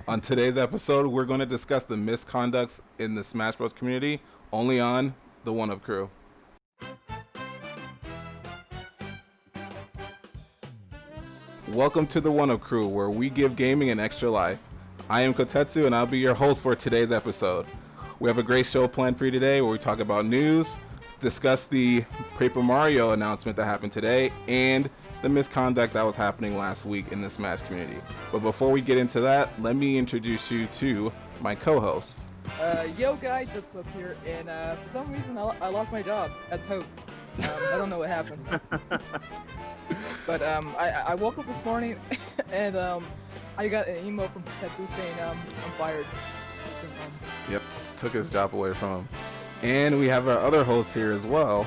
On today's episode, we're going to discuss the misconducts in the Smash Bros. Community, only on the One Up Crew. Welcome to the One Up Crew, where we give gaming an extra life. I am Kotetsu, and I'll be your host for today's episode. We have a great show planned for you today, where we talk about news, discuss the Paper Mario announcement that happened today, and the misconduct that was happening last week in the Smash community. But before we get into that, let me introduce you to my co-hosts. Yo guys, just up here, and for some reason I lost my job as host. I don't know what happened. But I woke up this morning and I got an email from Tetsu saying I'm fired. Yep, just took his job away from him. And we have our other host here as well.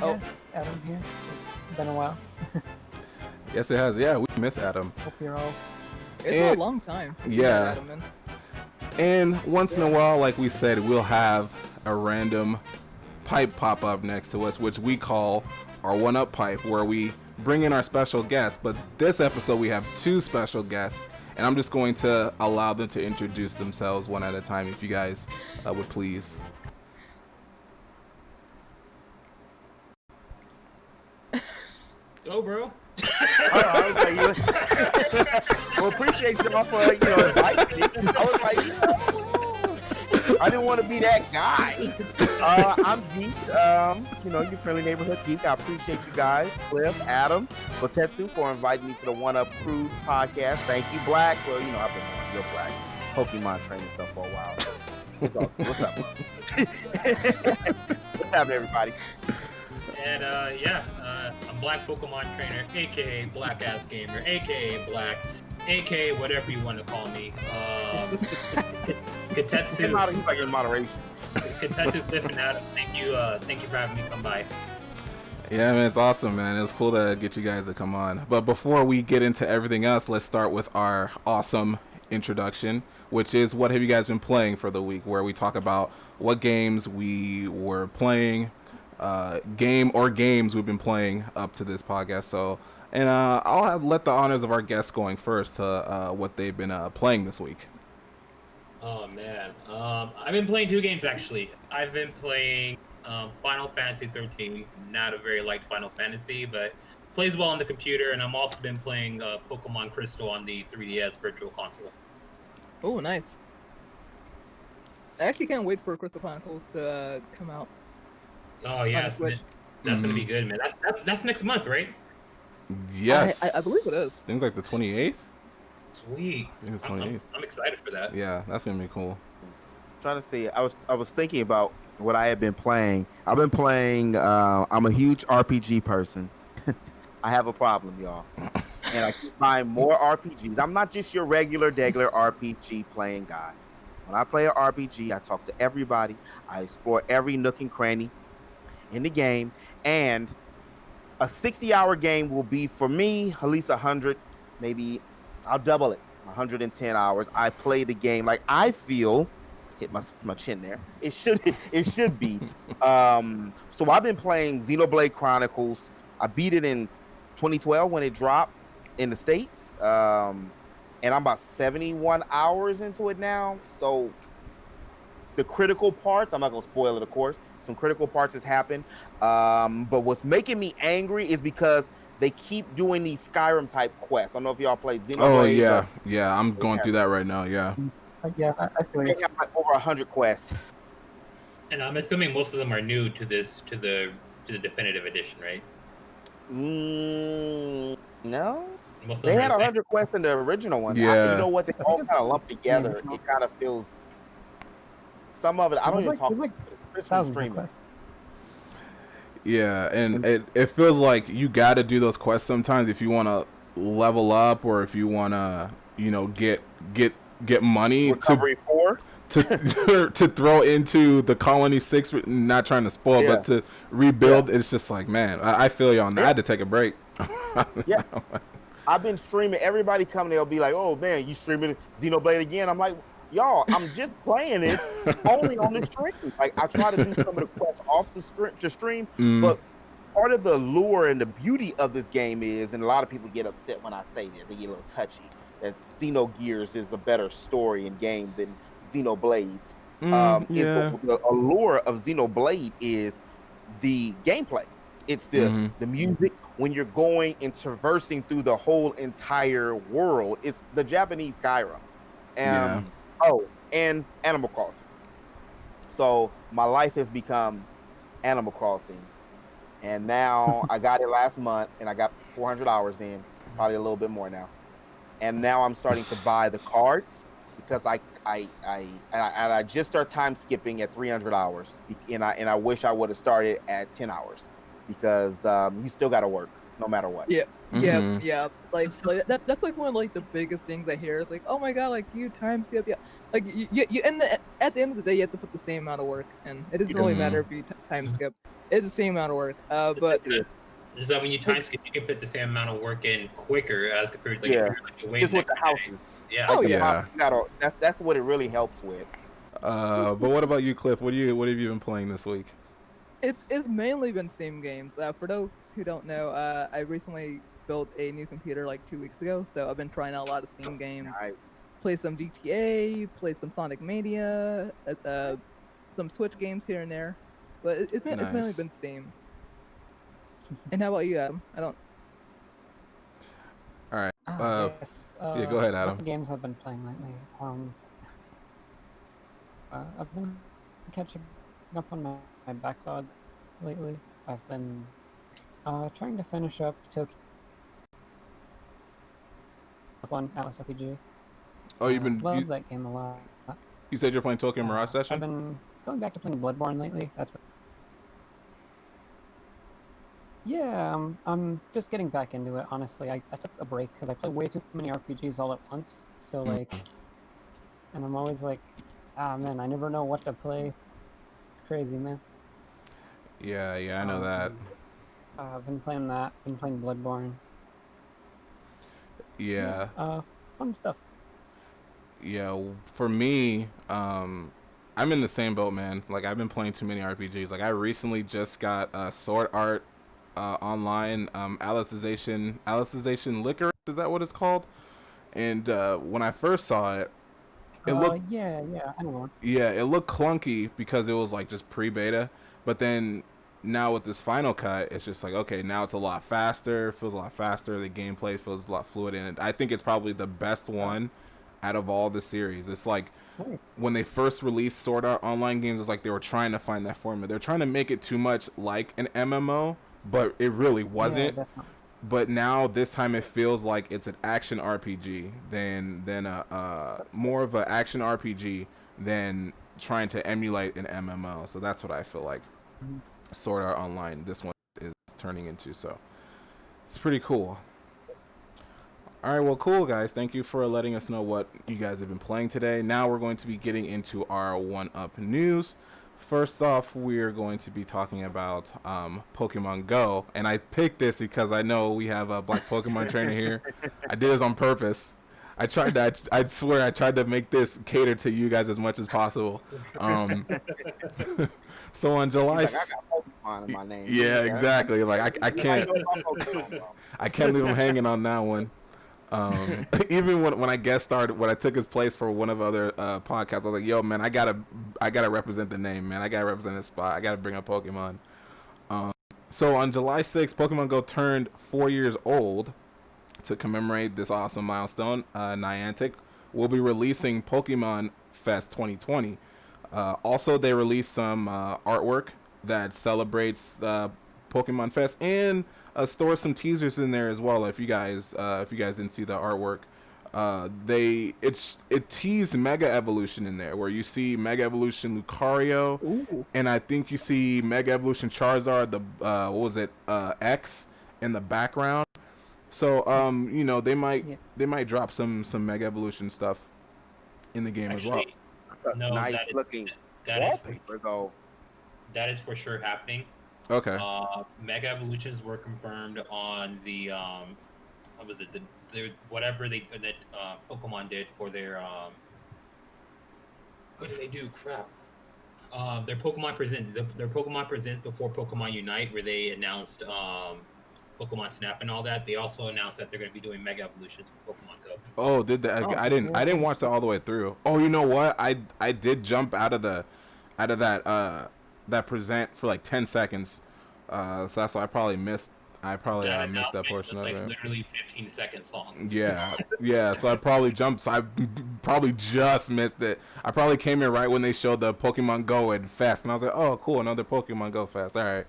Yes, Adam here. It's been a while. Yes, it has. Yeah, we miss Adam. Hope you're all. It's been a long time. Yeah. And once in a while, like we said, we'll have a random pipe pop up next to us, which we call our one-up pipe, where we bring in our special guests. But this episode, we have two special guests, and I'm just going to allow them to introduce themselves one at a time, if you guys would please. Go, bro. Well, appreciate y'all for inviting me. I was like, I didn't want to be that guy. I'm Geek, your friendly neighborhood geek. I appreciate you guys, Cliff, Adam, Kotetsu, for inviting me to the One Up Cruise podcast. Thank you, Black. Well, I've been real Black Pokemon training stuff for a while. It's all good. What's up? What's happening, everybody? And I'm Black Pokemon Trainer, aka Black Ass Gamer, aka Black, aka whatever you want to call me. Kotetsu. He's like in moderation. Kotetsu, Cliff, and Adam. Thank you for having me come by. Yeah, man, it's awesome, man. It was cool to get you guys to come on. But before we get into everything else, let's start with our awesome introduction, which is what have you guys been playing for the week, where we talk about what games we were playing, games we've been playing up to this podcast. So, and I'll let the honors of our guests going first to what they've been playing this week. Oh man, I've been playing two games actually. I've been playing Final Fantasy 13. Not a very liked Final Fantasy, but plays well on the computer. And I've also been playing Pokemon Crystal on the 3DS Virtual Console. Oh, nice. I actually can't wait for Crystal Chronicles to come out. Oh yeah, that's gonna be good, man. That's next month, right? Yes, I believe it is. Things like the 28th. Sweet. I think it's 28th. I'm excited for that. Yeah, that's gonna be cool. Trying to see. I was thinking about what I have been playing. I've been playing. I'm a huge RPG person. I have a problem, y'all, and I keep buying more RPGs. I'm not just your regular RPG playing guy. When I play an RPG, I talk to everybody. I explore every nook and cranny in the game, and a 60-hour game will be, for me, at least 100, maybe I'll double it, 110 hours. I play the game like I feel, hit my chin there, it should be. So I've been playing Xenoblade Chronicles. I beat it in 2012 when it dropped in the States, and I'm about 71 hours into it now. So the critical parts, I'm not gonna spoil it, of course. Some critical parts has happened. But what's making me angry is because they keep doing these Skyrim type quests. I don't know if y'all played Xenoblade. Oh yeah, I'm going through that right now. Yeah. Yeah, I feel They you. have like over 100 quests. And I'm assuming most of them are new to the definitive edition, right? No, Most of they them had are the same. 100 quests in the original one. Yeah. You know what? They all kind of lumped together. It kind of feels. Some of it, I don't even talk. There's like It's thousands of streaming. quests. Yeah, and it feels like you got to do those quests sometimes if you want to level up, or if you want to, get money Recovery 4. to throw into the Colony 6. Not trying to spoil, but to rebuild. It's just like, man, I feel you on that. I had to take a break. Yeah. I've been streaming. Everybody coming, they'll be like, "Oh man, you streaming Xenoblade again?" I'm like, y'all, I'm just playing it only on the stream. Like, I try to do some of the quests off the stream, but part of the lure and the beauty of this game is, and a lot of people get upset when I say this, they get a little touchy, that Xenogears is a better story and game than Xenoblades. Yeah. The allure of Xenoblade is the gameplay. It's the music when you're going and traversing through the whole entire world. It's the Japanese Skyrim. Yeah. Oh, and Animal Crossing. So my life has become Animal Crossing, and now I got it last month, and I got 400 hours in, probably a little bit more now. And now I'm starting to buy the cards because I just start time skipping at 300 hours, and I wish I would have started at 10 hours because you still got to work no matter what. Yeah. Yeah, Mhm. yeah. Like that's like one of like the biggest things I hear. It's like, oh my god, like you time skip, yeah. Like you at the end of the day, you have to put the same amount of work, and it doesn't really matter if you time skip. It's the same amount of work. But Is that when you time like, skip, you can put the same amount of work in quicker as compared to like Yeah, if you're like away just the with the next day. houses. Yeah. oh Like the yeah. house, you gotta, that's what it really helps with. But what about you, Cliff? What have you been playing this week? It's mainly been theme games. For those who don't know, I recently built a new computer like 2 weeks ago, so I've been trying out a lot of theme games. Nice. Play some GTA, play some Sonic Mania, some Switch games here and there, but it's mainly Nice. been Steam. And how about you, Adam? I don't. All right. Yes. Yeah, go ahead, Lots Adam. of games I've been playing lately. I've been catching up on my backlog lately. I've been trying to finish up Tokyo One Alice RPG. Oh, Love that game a lot. you said you're playing Tokyo Mirage I've Session? been going back to playing Bloodborne lately. Yeah, I'm just getting back into it, honestly. I took a break because I play way too many RPGs all at once. So, like, and I'm always like, ah, man, I never know what to play. It's crazy, man. Yeah, I know that. I've been playing that, been playing Bloodborne. Yeah. Fun stuff. Yeah, for me, I'm in the same boat, man. Like I've been playing too many RPGs. Like I recently just got Sword Art Online, Alicization Licorice, is that what it's called? And when I first saw it, it looked Yeah, I know one. yeah, it looked clunky because it was like just pre-beta. But then now with this final cut, it's just like okay, now it's a lot faster. Feels a lot faster. The gameplay feels a lot fluid, and I think it's probably the best one out of all the series. It's like Nice. when they first released Sword Art Online games, it was like they were trying to find that formula. They're trying to make it too much like an MMO, but it really wasn't. Yeah, definitely. But now this time it feels like it's an action RPG than a more of an action RPG than trying to emulate an MMO. So that's what I feel like Sword Art Online this one is turning into. So it's pretty cool. All right, well, cool, guys. Thank you for letting us know what you guys have been playing today. Now we're going to be getting into our one-up news. First off, we're going to be talking about Pokemon Go, and I picked this because I know we have a Black Pokemon trainer here. I did this on purpose. I tried to. I swear, I tried to make this cater to you guys as much as possible. So on July. He's like, I got Pokemon in my name. Yeah, exactly. Like I can't. I can't leave him hanging on that one. Even when I guest starred, when I took his place for one of the other podcasts, I was like, "Yo, man, I gotta represent the name, man. I gotta represent the spot. I gotta bring up Pokemon." So on July 6th, Pokemon Go turned 4 years old. To commemorate this awesome milestone, Niantic will be releasing Pokemon Fest 2020. Also, they released some artwork that celebrates Pokemon Fest and store some teasers in there as well. If you guys didn't see the artwork, it teased Mega Evolution in there, where you see Mega Evolution Lucario, and I think you see Mega Evolution Charizard. What was it? X in the background. So they might drop some Mega Evolution stuff in the game as well. No, nice looking wallpaper though. That is for sure happening. Okay. Mega Evolutions were confirmed on the what was it? The whatever that Pokemon did for their what did they do? Crap. Their Pokemon Presents before Pokemon Unite, where they announced Pokemon Snap and all that, they also announced that they're going to be doing Mega Evolutions for Pokemon Go. Oh, did that? Oh, I didn't watch that all the way through. Oh, you know what? I did jump out of that present for like 10 seconds. So that's why I probably missed. That Missed that announcement portion was of like it. literally 15 seconds long. Yeah, yeah. So I probably jumped. So I probably just missed it. I probably came in right when they showed the Pokemon Go and Fest, and I was like, "Oh, cool, another Pokemon Go Fest. All right."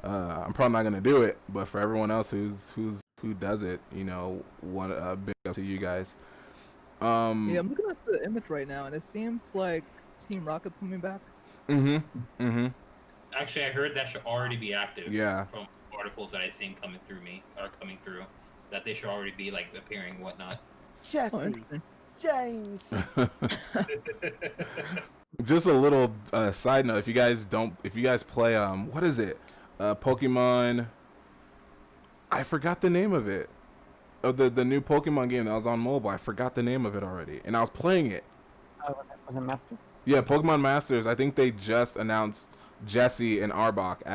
I'm probably not gonna do it, but for everyone else who does it, you know, one big up to you guys. Yeah, I'm looking at the image right now, and it seems like Team Rocket's coming back. Actually, I heard that should already be active. Yeah. From articles that I've seen coming through, that they should already be like appearing and whatnot. Jesse, interesting. James. Just a little side note: if you guys play what is it? Pokemon. I forgot the name of it. Oh, the new Pokemon game that was on mobile. I forgot the name of it already, and I was playing it. Was it Masters? Yeah, Pokemon Masters. I think they just announced Jesse and Arbok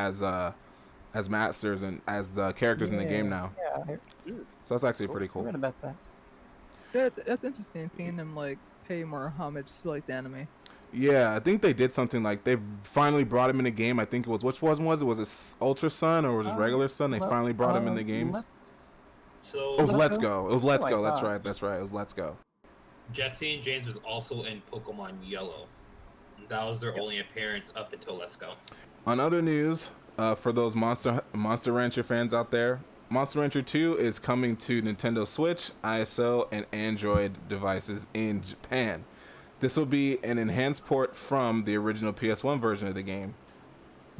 as masters and as the characters in the game now. Yeah, So that's actually cool. pretty I cool. read about that. Yeah, that's interesting seeing them like pay more homage to like the anime. Yeah, I think they did something like they finally brought him in the game. I think it was which one was it? Was it Ultra Sun or was it regular Sun? They finally brought him in the games. So It was Let's Let's Go? Go. It was Let's Oh, I Go. That's thought. right. That's right. It was Let's Go. Jesse and James was also in Pokemon Yellow. That was their only appearance up until Let's Go. On other news, for those Monster Rancher fans out there, Monster Rancher 2 is coming to Nintendo Switch, ISO, and Android devices in Japan. This will be an enhanced port from the original PS1 version of the game.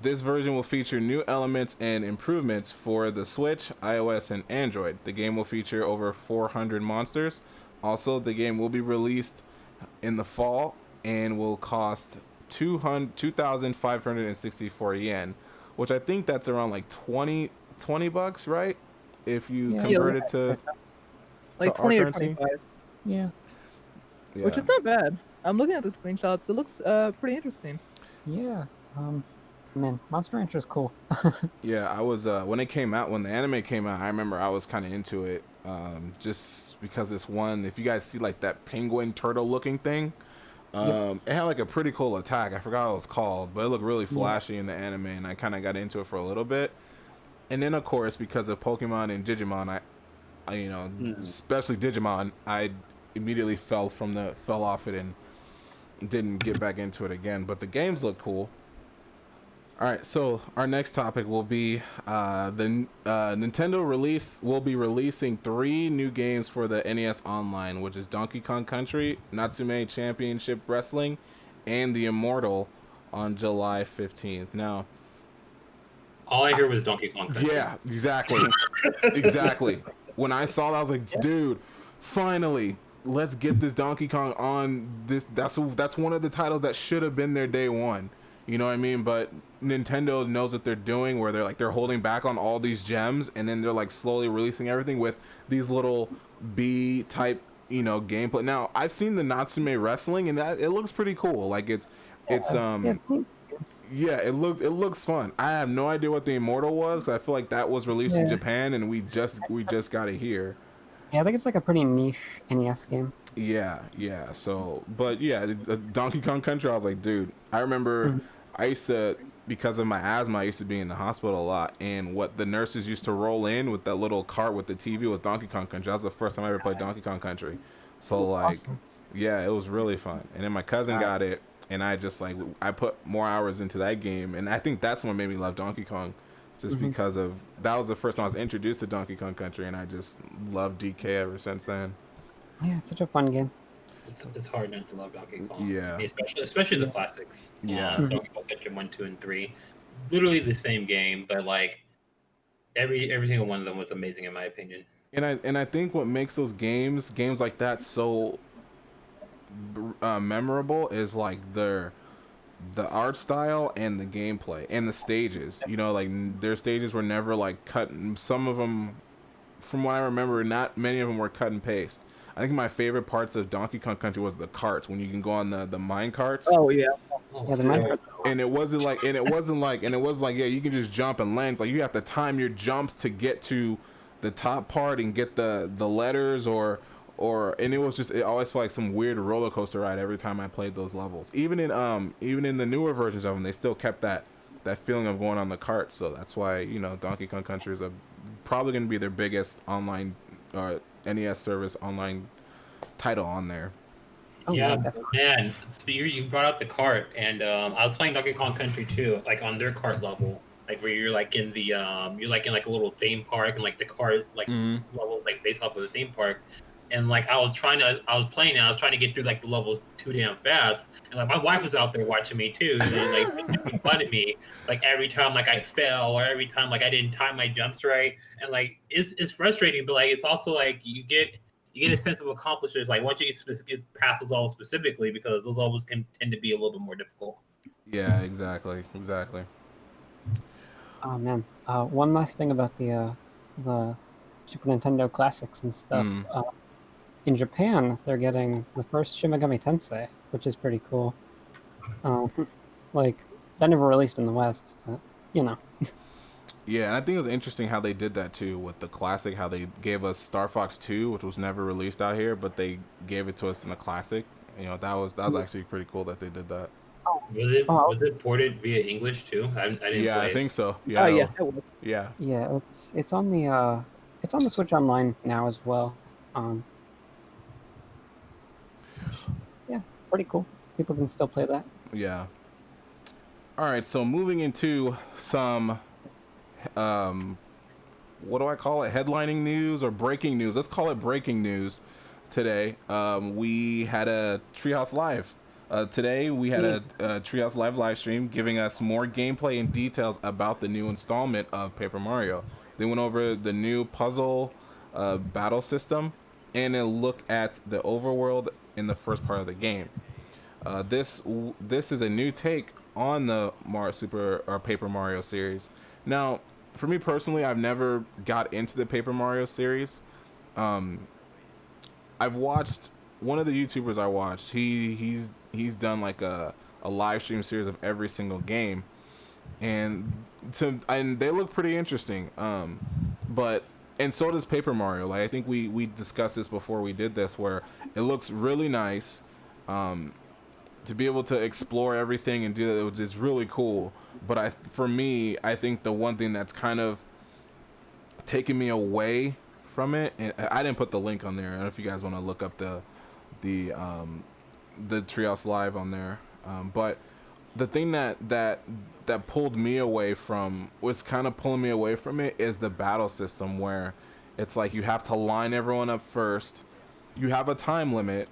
This version will feature new elements and improvements for the Switch, iOS, and Android. The game will feature over 400 monsters. Also, the game will be released in the fall and will cost 2,564 yen, which I think that's around like 20 bucks, right? If you convert it to Like our 20 or currency. 25, Yeah. which is not bad. I'm looking at the screenshots. It looks pretty interesting. Yeah. Man, Monster Rancher is cool. Yeah, I was when the anime came out, I remember I was kind of into it, just because this one, if you guys see like that penguin turtle looking thing, it had like a pretty cool attack. I forgot what it was called, but it looked really flashy in the anime, and I kind of got into it for a little bit. And then of course, because of Pokemon and Digimon, I you know, especially Digimon, I immediately fell off it and didn't get back into it again. But the games look cool. All right, so our next topic will be Nintendo will be releasing 3 new games for the NES Online, which is Donkey Kong Country, Natsume Championship Wrestling, and The Immortal on July 15th. Now, All I hear was Donkey Kong Country. yeah, exactly. Exactly. When I saw that, I was like, dude, finally, let's get this Donkey Kong on this. That's one of the titles that should have been there day one. You know what I mean? But Nintendo knows what they're doing, where they're holding back on all these gems, and then they're like slowly releasing everything with these little B type, you know, gameplay. Now I've seen the Natsume wrestling, and that it looks pretty cool. Like it looks fun. I have no idea what the Immortal was, 'cause I feel like that was released in Japan, and we just got it here. Yeah, I think it's like a pretty niche NES game. Yeah. So, but yeah, the Donkey Kong Country, I was like, dude, I remember I used to, because of my asthma, I used to be in the hospital a lot, and what the nurses used to roll in with that little cart with the TV was Donkey Kong Country. That was the first time I ever played Donkey Kong Country. So like, Awesome. yeah, it was really fun. And then my cousin got it, and I just like, I put more hours into that game, and I think that's what made me love Donkey Kong. Just because of, that was the first time I was introduced to Donkey Kong Country, and I just loved DK ever since then. Yeah, it's such a fun game. It's hard not to love Donkey Kong. Yeah. Especially the classics. Yeah. Donkey Kong Country 1, 2, and 3. Literally the same game, but like every single one of them was amazing in my opinion. And I think what makes those games like that so memorable is like the art style and the gameplay and the stages. You know, like their stages were never like cut. Some of them, from what I remember, not many of them were cut and paste. I think my favorite parts of Donkey Kong Country was the carts, when you can go on the mine carts. Oh yeah. Oh, Yeah, the Lord. minecarts. And it wasn't like, yeah, you can just jump and land. It's like you have to time your jumps to get to the top part and get the letters and it always felt like some weird roller coaster ride every time I played those levels. Even in the newer versions of them, they still kept that feeling of going on the cart. So that's why, Donkey Kong Country is probably going to be their biggest online NES service online title on there. Oh Yeah, yeah, definitely. man. You brought up the cart, and I was playing Donkey Kong Country too, like on their cart level, like where you're like in the you're like in like a little theme park, and like the cart like Mm. level like based off of the theme park, and like I was playing, and I was trying to get through like the levels too damn fast, and like my wife was out there watching me too, and like making fun of me, like every time like I fell or every time like I didn't time my jumps right, and like it's frustrating, but like it's also like you get a sense of accomplishments like once you get past those levels specifically because those levels can tend to be a little bit more difficult. Yeah, exactly. Oh man. One last thing about the Super Nintendo classics and stuff. Mm. In Japan, they're getting the first Shin Megami Tensei, which is pretty cool. Um, like that never released in the West, but you know. Yeah, and I think it was interesting how they did that too with the classic. How they gave us Star Fox 2, which was never released out here, but they gave it to us in a classic. That was actually pretty cool that they did that. Oh, Was it ported via English too? I didn't Yeah, I play it. think so. Oh Yeah, yeah, it was. yeah, yeah, it's on the Switch Online now as well. Yeah, pretty cool. People can still play that. yeah. All right, so moving into some what do I call it? Headlining news or breaking news? Let's call it breaking news. Today, we had a Treehouse Live. Today, we had a Treehouse live stream giving us more gameplay and details about the new installment of Paper Mario. They went over the new puzzle battle system and a look at the overworld in the first part of the game. This is a new take on the Mario Super or Paper Mario series. Now, for me personally, I've never got into the Paper Mario series. Um, I've watched one of the YouTubers I watched. He's done like a live stream series of every single game, and they look pretty interesting. But and so does Paper Mario. Like I think we discussed this before we did this, where it looks really nice. Um, to be able to explore everything and do that is really cool. But for me, I think the one thing that's kind of taken me away from it, and I didn't put the link on there. I don't know if you guys want to look up the Treehouse Live on there. But the thing that pulled me away from was kind of pulling me away from it is the battle system where it's like you have to line everyone up first. You have a time limit,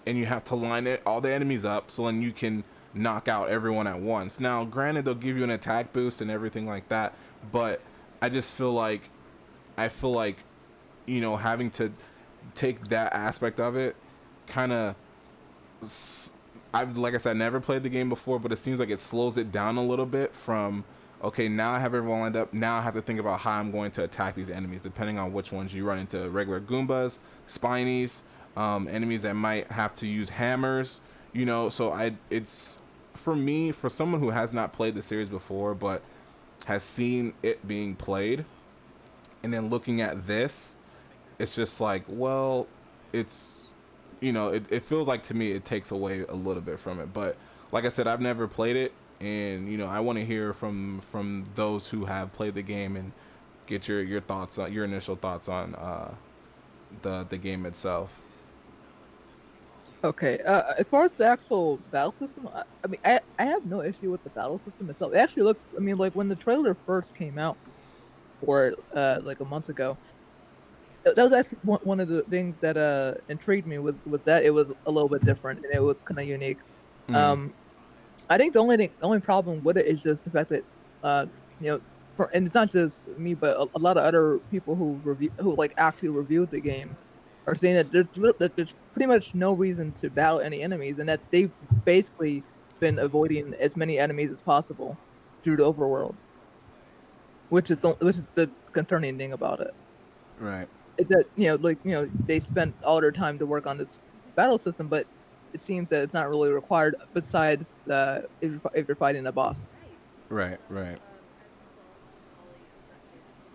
and you have to line all the enemies up so then you can knock out everyone at once. Now, granted, they'll give you an attack boost and everything like that, but I just feel like having to take that aspect of it kind of I've like I said, never played the game before, but it seems like it slows it down a little bit from okay, now I have everyone lined up. Now I have to think about how I'm going to attack these enemies, depending on which ones you run into. Regular Goombas, Spinies, enemies that might have to use hammers. It's for me, for someone who has not played the series before, but has seen it being played, and then looking at this, it's just like, well, it's it feels like to me it takes away a little bit from it. But like I said, I've never played it, and I want to hear from those who have played the game and get your thoughts on your initial thoughts on the game itself. Okay. As far as the actual battle system, I mean, I have no issue with the battle system itself. It actually looks. I mean, like when the trailer first came out, or like a month ago, that was actually one of the things that intrigued me with that. It was a little bit different and it was kind of unique. Mm. Um, I think the only problem with it is just the fact that you know, and it's not just me, but a lot of other people who like actually reviewed the game are saying that there's pretty much no reason to battle any enemies, and that they've basically been avoiding as many enemies as possible through the overworld, which is the concerning thing about it. Right. Is that like they spent all their time to work on this battle system, but it seems that it's not really required besides if you're fighting a boss. Right, right.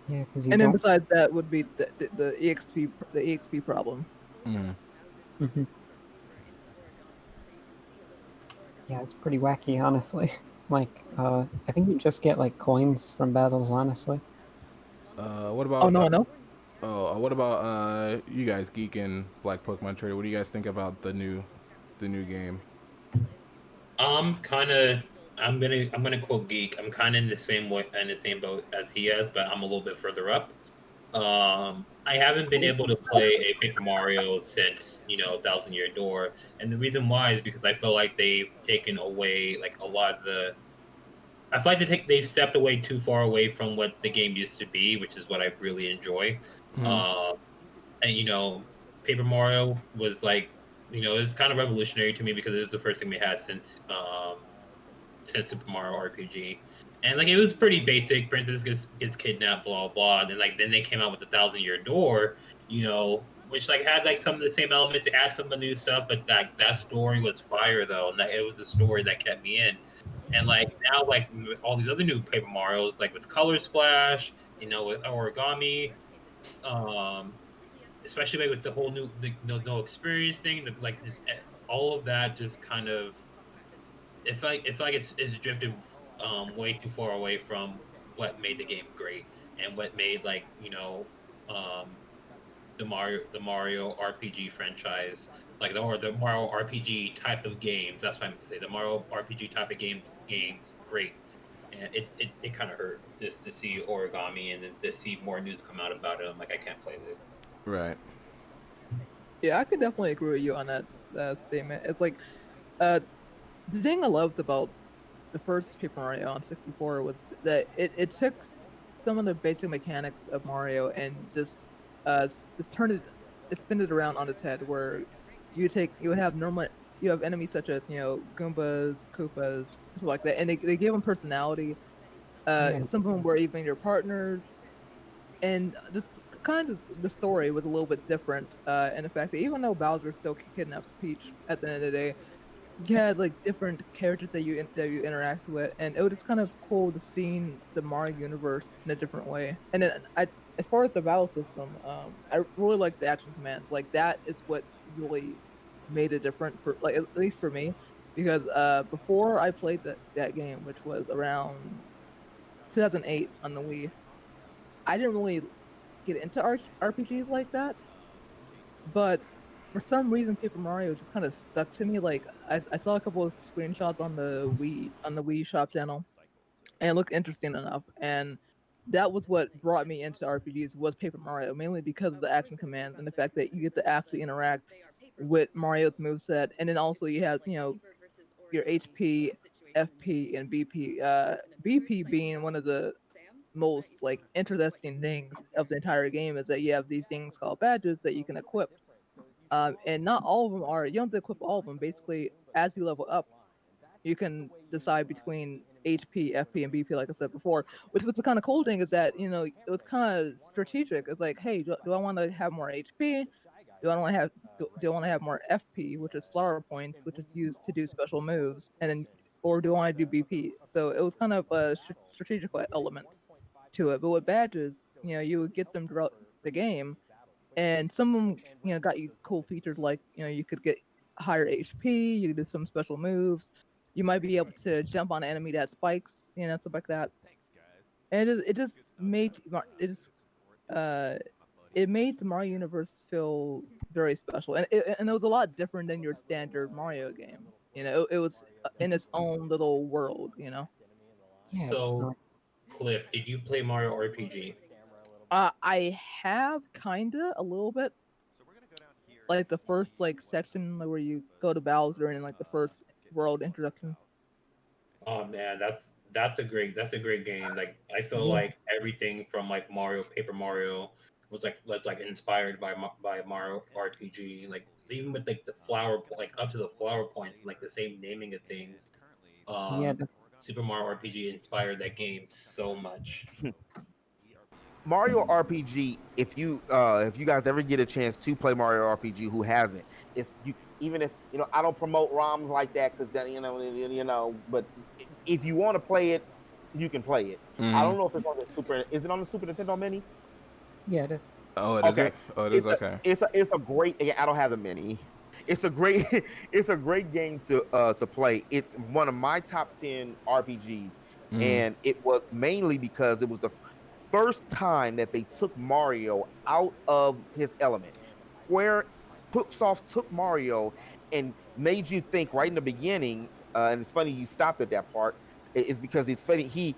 Yeah, because you And then don't. besides that would be the exp problem. Mm. Mhm. Yeah, it's pretty wacky, honestly. Like, I think you just get like coins from battles, honestly. What Oh about no, no. what about you guys, Geek and BlackPKMNTrainer? What do you guys think about the new game? I'm kind of. I'm gonna quote Geek. I'm kind of in the same way in the same boat as he is, but I'm a little bit further up. I haven't been able to play a Paper Mario since Thousand Year Door, and the reason why is because I feel like they've taken away like a lot of the. I feel like they've stepped away too far away from what the game used to be, which is what I really enjoy. Mm. Um, and Paper Mario was like it's kind of revolutionary to me because it was the first thing we had since Super Mario RPG. And like it was pretty basic. Princess gets kidnapped, blah blah. And then they came out with the Thousand Year Door, which like had like some of the same elements, add some of the new stuff, but that story was fire though, and it was the story that kept me in. And like now, like all these other new Paper Mario's, like with Color Splash, with Origami, um, especially like with the whole new no experience thing, like this all of that just kind of it felt like it's drifted way too far away from what made the game great and what made like um the Mario RPG franchise like the Mario RPG type of games. That's what I meant to say. The Mario RPG type of games great. And it kind of hurt just to see Origami and then to see more news come out about it. I'm like, I can't play this. Right. Yeah, I could definitely agree with you on that statement. It's like uh the thing I loved about the first Paper Mario on 64 was that it took some of the basic mechanics of Mario and just spin it around on its head where you have enemies such as Goombas, Koopas, stuff like that, and they give them personality. Yeah, Some of them were even your partners, and just kind of the story was a little bit different. In the fact that even though Bowser still kidnaps Peach at the end of the day, you had like different characters that you interact with, and it was just kind of cool to see the Mario universe in a different way. And then as far as the battle system, I really like the action commands. Like that is what really made it different for like at least for me, because before I played that game, which was around 2008 on the Wii, I didn't really get into RPGs like that, but for some reason Paper Mario just kind of stuck to me. Like I saw a couple of screenshots on the Wii Shop channel, and it looked interesting enough. And that was what brought me into RPGs was Paper Mario, mainly because of the action commands and the fact that you get to actually interact with Mario's moveset, and then also you have your HP, FP, and BP. BP being one of the most like interesting things of the entire game is that you have these things called badges that you can equip, and not all of them are. You don't have to equip all of them. Basically, as you level up, you can decide between HP, FP, and BP, like I said before. Which was the kind of cool thing is that it was kind of strategic. It's like, hey, do I want to have more HP? Do I want to have more FP, which is flower points, which is used to do special moves, and then or do I want to do BP? So it was kind of a strategic element to it. But with badges, you would get them throughout the game, and some of them, got you cool features like, you could get higher HP, you could do some special moves, you might be able to jump on an enemy that spikes, stuff like that. And it just made uh it made the Mario universe feel very special, and it was a lot different than your standard Mario game. It was in its own little world. yeah, So, definitely. Cliff, did you play Mario RPG? I have kinda a little bit, like the first like section where you go to Bowser and like the first world introduction. Oh man, that's a great game. Like I feel Yeah, like everything from like Paper Mario was like inspired by Mario RPG. Like even with like like up to the flower points and like the same naming of things. yeah, Um, Super Mario RPG inspired that game so much. Mario RPG, if you guys ever get a chance to play Mario RPG, who hasn't, even if I don't promote ROMs like that because then But if you want to play it, you can play it. I don't know if it's on the Super. Is it on the Super Nintendo Mini? Yeah, it is. Oh, it is Okay. it? Oh, it is. Okay. It's a great. Yeah, I don't have the Mini. It's a great it's a great game to play. It's one of my top 10 RPGs, and it was mainly because it was the first time that they took Mario out of his element. Where Soft took Mario and made you think right in the beginning, and it's funny you stopped at that part, is because it's funny he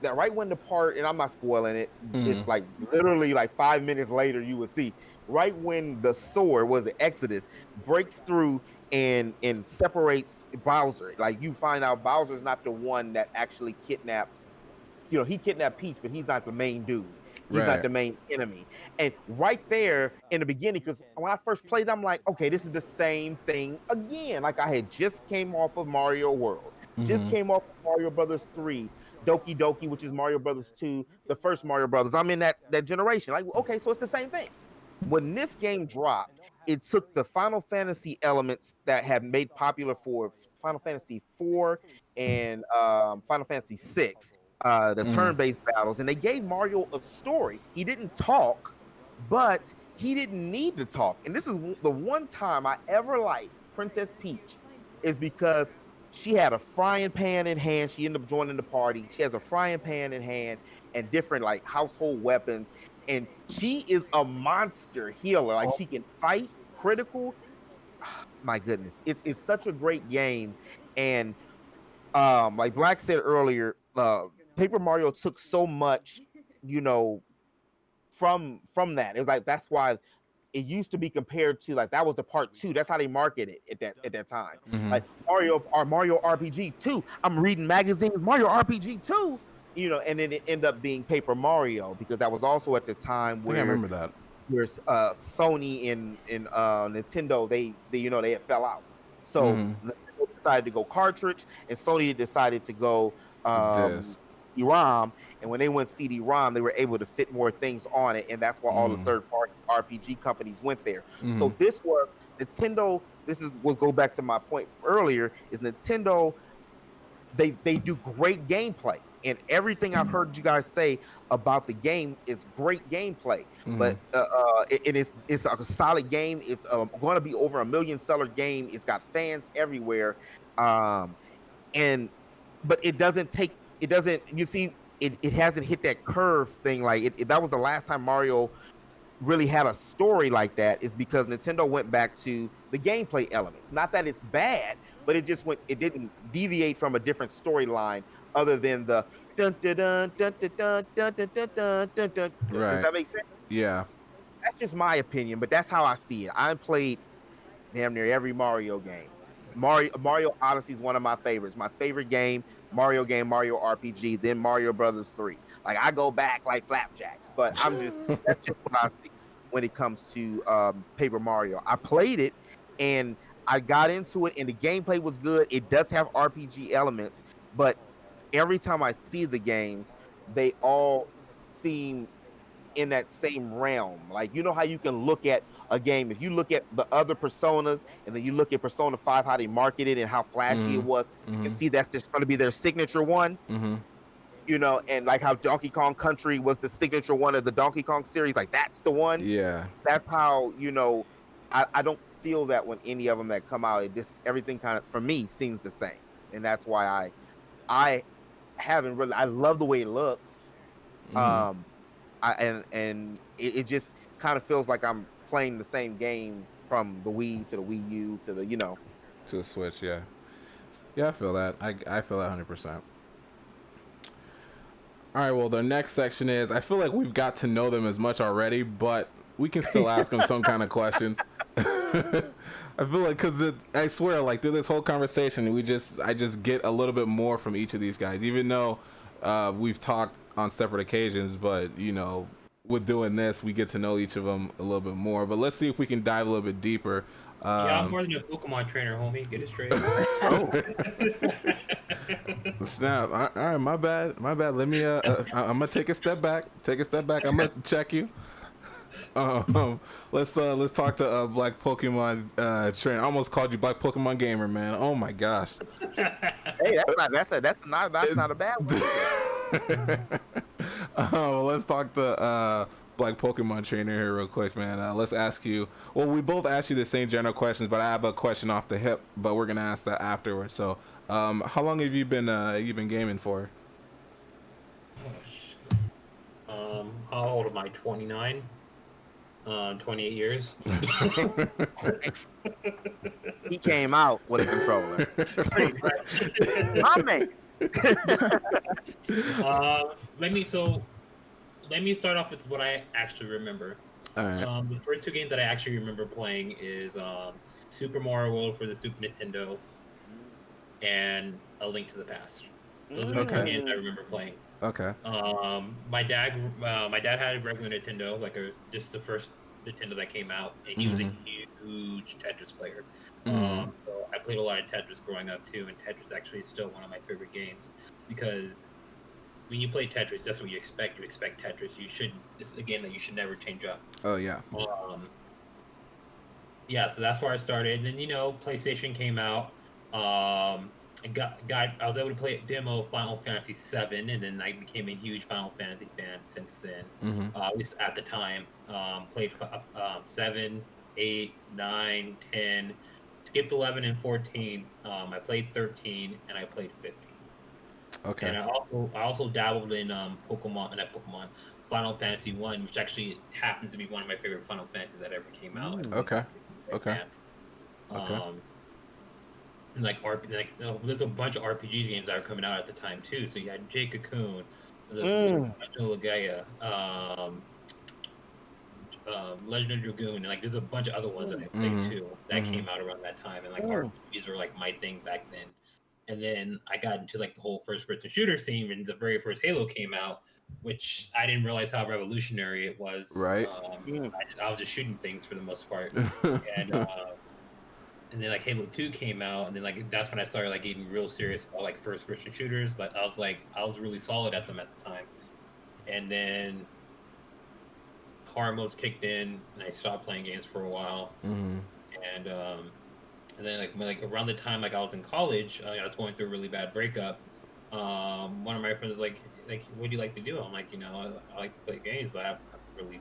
that right when the part, and I'm not spoiling it, it's like literally like 5 minutes later you will see right when the sword was the Exodus breaks through and separates Bowser. Like you find out Bowser's not the one that actually kidnapped. He kidnapped Peach, but he's not the main dude. He's not Right. the main enemy. And right there in the beginning, because when I first played, I'm like, okay, this is the same thing again. Like I had just came off of Mario World, just came off of Mario Brothers 3, Doki Doki, which is Mario Brothers 2, the first Mario Brothers. I'm in that generation. Like, okay, so it's the same thing. When this game dropped, it took the Final Fantasy elements that had made popular for Final Fantasy 4 and Final Fantasy 6, the turn-based battles, and they gave Mario a story. He didn't talk, but he didn't need to talk. And this is the one time I ever liked Princess Peach, is because she had a frying pan in hand. She ended up joining the party. She has a frying pan in hand and different like household weapons. And she is a monster healer. Like she can fight critical. My goodness, it's such a great game. And like Black said earlier, Paper Mario took so much, from that. It was like that's why it used to be compared to like that was the part 2. That's how they marketed it at that time. Like Mario RPG 2. I'm reading magazines, Mario RPG 2, and then it ended up being Paper Mario because that was also at the time I remember that. where Sony and Nintendo they had fell out. So Nintendo decided to go cartridge, and Sony decided to go Disc. CD-ROM. And when they went CD-ROM, they were able to fit more things on it, and that's why all the third-party RPG companies went there. So this was Nintendo. We'll go back to my point earlier. Is Nintendo? They do great gameplay, and everything I've heard you guys say about the game is great gameplay. But it's a solid game. It's going to be over 1 million seller game. It's got fans everywhere, but it doesn't. You see, it hasn't hit that curve thing. Like that was the last time Mario really had a story like that, is because Nintendo went back to the gameplay elements. Not that it's bad, but it didn't deviate from a different storyline other than the dun dun dun dun dun dun dun dun dun dun dun. Right. Does that make sense? Yeah. That's just my opinion, but that's how I see it. I played damn near every Mario game. Mario Odyssey is one of my favorites. My favorite game, Mario RPG, then Mario Brothers 3. Like I go back like flapjacks, but that's just what I think when it comes to Paper Mario. I played it and I got into it, and the gameplay was good. It does have RPG elements, but every time I see the games, they all seem in that same realm. Like, how you can look at a game, if you look at the other Personas and then you look at Persona 5, how they marketed and how flashy it was, and see that's just going to be their signature one, and like how Donkey Kong Country was the signature one of the Donkey Kong series, like that's the one. Yeah. That's how, I don't feel that when any of them that come out, everything kind of, for me, seems the same. And that's why I haven't really, I love the way it looks. It just kind of feels like I'm playing the same game from the Wii to the Wii U to the to the Switch. Yeah, I feel that. I feel that 100%. All right. Well, the next section is, I feel like we've got to know them as much already, but we can still ask them some kind of questions. I feel like I swear, like through this whole conversation, I just get a little bit more from each of these guys, even though we've talked on separate occasions, but with doing this, we get to know each of them a little bit more. But let's see if we can dive a little bit deeper. Yeah, I'm more than a Pokemon trainer, homie. Get it straight. Snap. All right, my bad. Let me. I'm gonna take a step back. I'm gonna check you. Let's talk to Black Pokemon Trainer. I almost called you Black Pokemon Gamer, man. Oh my gosh. Hey, that's not a bad one. Well, let's talk to Black Pokemon Trainer here real quick, man. Let's ask you. Well, we both asked you the same general questions, but I have a question off the hip. But we're gonna ask that afterwards. So, how long have you been gaming for? How old am I? 29. 28 years. He came out with a controller. Pretty much. My man. Let me start off with what I actually remember. All right. The first two games that I actually remember playing is Super Mario World for the Super Nintendo and A Link to the Past. Those are the two games I remember playing. Okay. My dad had a regular Nintendo, just the first Nintendo that came out, and he was a huge Tetris player. So I played a lot of Tetris growing up too, and Tetris actually is still one of my favorite games because when you play Tetris, that's what you expect. You expect Tetris. This is a game that you should never change up. Oh yeah. Yeah, so that's where I started. And then PlayStation came out. I was able to play a demo of Final Fantasy VII, and then I became a huge Final Fantasy fan since then. At least at the time, played 7, 8, 9, 10, skipped 11 and 14. I played 13, and I played 15. Okay. And I also dabbled in Final Fantasy 1, which actually happens to be one of my favorite Final Fantasies that ever came out. Okay. Okay. And there's a bunch of RPG games that were coming out at the time too. So you had Jake Cocoon, Legend of Gaia, Legend of Dragoon, and there's a bunch of other ones that I played too that came out around that time. And RPGs were my thing back then. And then I got into the whole first-person shooter scene when the very first Halo came out, which I didn't realize how revolutionary it was. Right. I was just shooting things for the most part, and then Halo 2 came out, and then that's when I started getting real serious about first-person shooters. I was really solid at them at the time, and then hard modes kicked in, and I stopped playing games for a while, and then around the time I was in college, I was going through a really bad breakup. One of my friends was like, what do you like to do? I'm like, I like to play games, but I haven't really,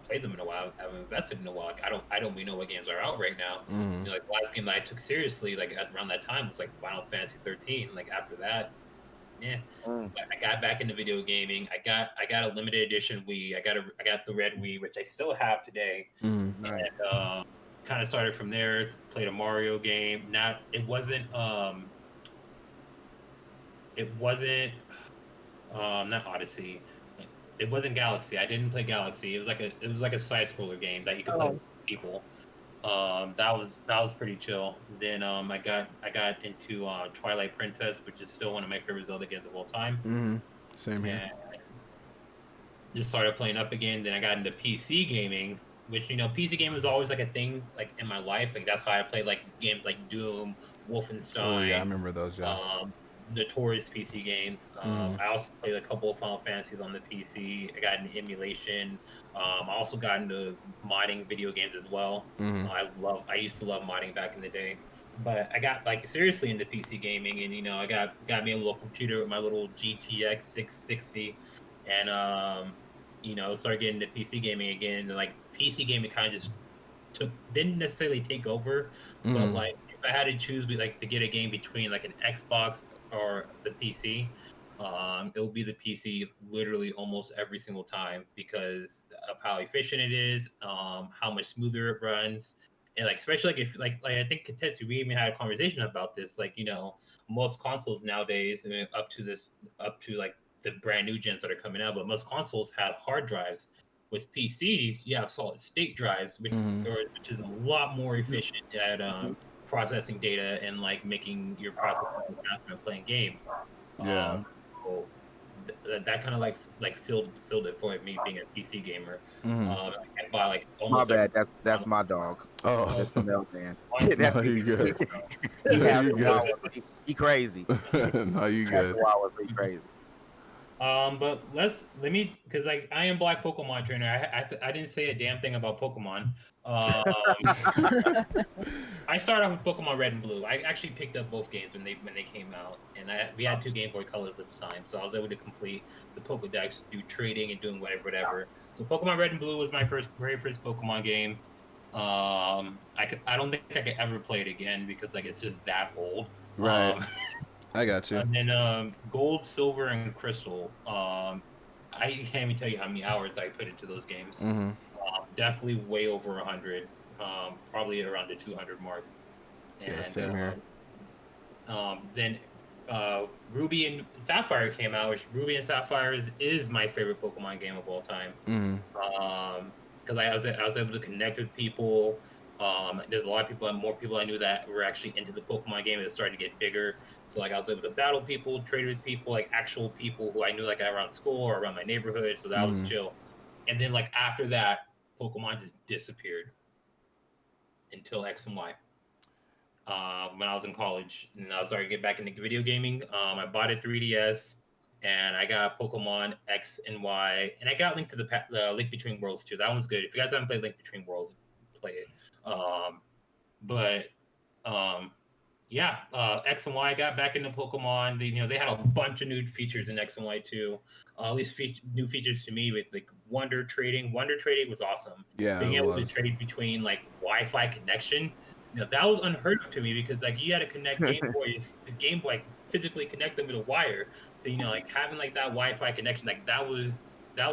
played them in a while. I haven't invested in a while. I don't really know what games are out right now. The last game that I took seriously, around that time, was Final Fantasy 13. After that, yeah. So I got back into video gaming. I got a limited edition Wii. I got the red Wii, which I still have today. Nice. And kind of started from there. Played a Mario game. It wasn't not Odyssey. It wasn't Galaxy. I didn't play Galaxy. It was like a side scroller game that you could play with people. That was pretty chill. Then I got into Twilight Princess, which is still one of my favorite Zelda games of all time. Same here. And just started playing up again. Then I got into PC gaming, which PC gaming was always a thing in my life. That's how I played games like Doom, Wolfenstein. Oh yeah, I remember those. Yeah. Notorious PC games. I also played a couple of Final Fantasies on the PC. I got into emulation. I also got into modding video games as well. I used to love modding back in the day. But I got seriously into PC gaming, and I got me a little computer with my little GTX 660, and started getting into PC gaming again. And PC gaming kind of just didn't necessarily take over, but if I had to choose, to get a game between an Xbox or the PC, it will be the PC literally almost every single time because of how efficient it is, how much smoother it runs, and especially if I think Katetsu, we even had a conversation about this. Most consoles nowadays, up to the brand new gens that are coming out, but most consoles have hard drives. With PCs, you have solid state drives, which is a lot more efficient at processing data and making your processing faster and playing games. Yeah. So that kind of sealed it for me being a PC gamer. I buy almost. My bad. That's my dog. Oh, That's the mailman. no, you good. He You good. He crazy. No, you good. He crazy. But let me, because like I am Black Pokemon trainer. I didn't say a damn thing about Pokemon. Um, I started off with Pokemon Red and Blue. I actually picked up both games when they came out, and we had 2 Game Boy Colors at the time, so I was able to complete the Pokedex through trading and doing whatever. So Pokemon Red and Blue was my very first Pokemon game. I don't think I could ever play it again because like it's just that old. Right. I got you. And then Gold, Silver, and Crystal. I can't even tell you how many hours I put into those games. Mm-hmm. Definitely way over 100. Probably around the 200 mark. And, Yeah, same here. Then Ruby and Sapphire came out, which Ruby and Sapphire is my favorite Pokemon game of all time. Mm-hmm. Because I was able to connect with people. There's a lot of people, and more people I knew that were actually into the Pokemon game. It started to get bigger, so like I was able to battle people, trade with people, like actual people who I knew like around school or around my neighborhood. So that was chill. And then like after that, Pokemon just disappeared until X and Y. When I was in college, and I was starting to get back into video gaming. I bought a 3DS, and I got Pokemon X and Y, and I got Link to the Link Between Worlds too. That one's good. If you guys haven't played Link Between Worlds, play it. But yeah, X and Y got back into Pokemon. They had a bunch of new features in X and Y too. At least new features to me with like Wonder Trading. Wonder Trading was awesome. Yeah, Being it able was. to trade between like Wi-Fi connection. That was unheard of to me because like you had to connect Game Boys to Game Boy, like, physically connect them with a wire. So like having like that Wi-Fi connection, like that was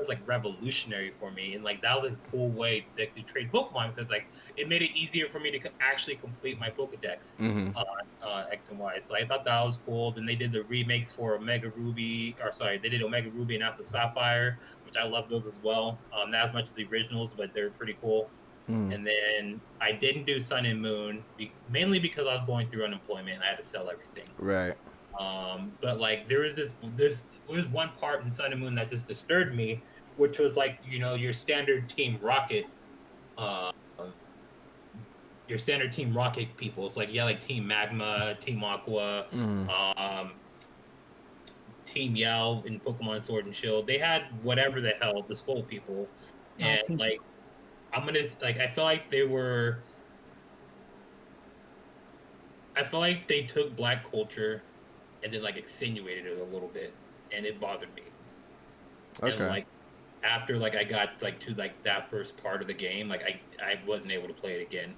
like revolutionary for me, and like that was a cool way to trade Pokemon because like it made it easier for me to actually complete my Pokedex Mm-hmm. on X and Y. So I thought that was cool. Then they did the remakes for Omega Ruby, or sorry, they did Omega Ruby and Alpha Sapphire, which I love those as well. Not as much as the originals, but they're pretty cool. Mm. And then I didn't do Sun and Moon mainly because I was going through unemployment and I had to sell everything. Right. But like there was one part in Sun and Moon that just disturbed me, which was like your standard Team Rocket, your standard Team Rocket people. It's like like Team Magma, Team Aqua, Team Yell in Pokemon Sword and Shield. They had whatever the hell the Skull people, and Team- like I feel like they were. I feel like they took Black culture and then like insinuated it a little bit, and it bothered me. Okay. And like after like I got like to like that first part of the game, like I wasn't able to play it again.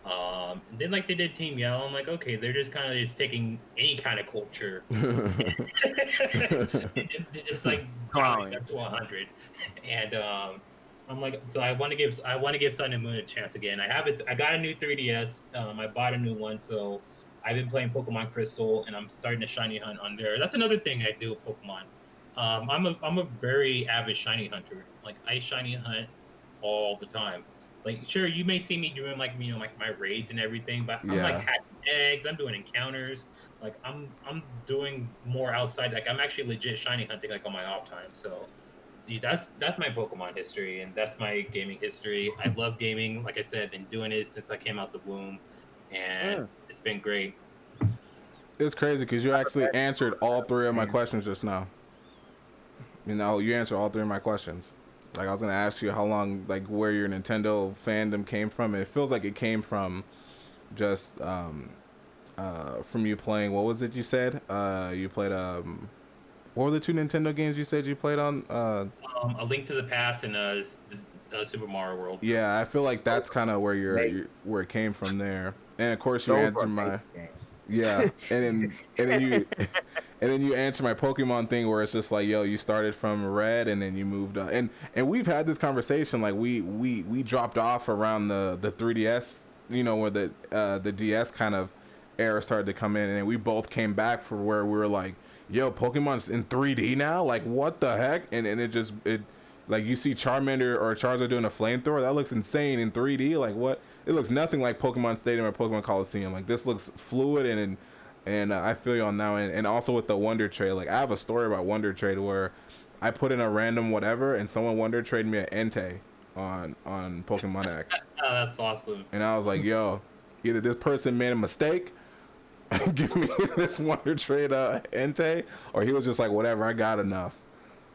And then like they did Team Yell, I'm like, okay, they're just kind of just taking any kind of culture, they just like dialing up to 100, and I'm like, so I want to give Sun and Moon a chance again. I got a new 3DS. I bought a new one, so I've been playing Pokemon Crystal, and I'm starting to shiny hunt on there. That's another thing I do with Pokemon. I'm a very avid shiny hunter. Like I shiny hunt all the time. Like sure, you may see me doing like like my raids and everything, but I'm like Yeah. hacking eggs. I'm doing encounters. Like I'm doing more outside. Like I'm actually legit shiny hunting like on my off time. So that's my Pokemon history, and that's my gaming history. I love gaming. Like I said, I've been doing it since I came out the womb, and it's been great. It's crazy because you actually answered all 3 of my questions just now. You answered all 3 of my questions. Like I was gonna ask you how long, like where your Nintendo fandom came from. And it feels like it came from just from you playing. What was it you said? You played what were the 2 Nintendo games you said you played on? A Link to the Past and Super Mario World. Yeah, I feel like that's kind of where where it came from there. And of course you answered my yeah, and then you and then you answer my Pokemon thing where it's just like, yo, you started from Red and then you moved up. And we've had this conversation, like we dropped off around the 3DS, where the DS kind of era started to come in, and we both came back for where we were like, yo, Pokemon's in 3D now? Like what the heck? And it like you see Charmander or Charizard doing a flamethrower, that looks insane in 3D. Like what? It looks nothing like Pokemon Stadium or Pokemon Coliseum. Like this looks fluid and I feel you on that one. And also with the Wonder Trade, like I have a story about Wonder Trade where I put in a random whatever and someone Wonder Trade me an Entei on Pokemon X. Oh, that's awesome. And I was like, yo, either this person made a mistake, give me this Wonder Trade Entei, or he was just like, whatever, I got enough.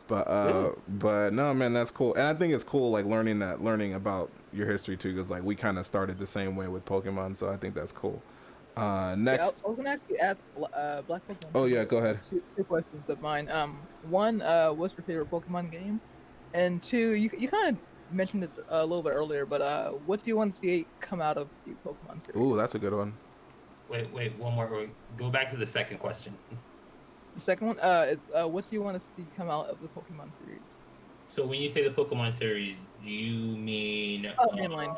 But no, man, that's cool. And I think it's cool, like learning about your history too, because like we kind of started the same way with Pokemon, so I think that's cool. Yeah, Next. I was gonna actually ask Black Pokemon Oh Trainer yeah, go ahead. two questions of mine. One, what's your favorite Pokemon game? And two, you kind of mentioned this a little bit earlier, but what do you want to see come out of the Pokemon series? Ooh, that's a good one. Wait, one more. Go back to the second question. The second one, is what do you want to see come out of the Pokemon series? So when you say the Pokemon series, do you mean Mainline.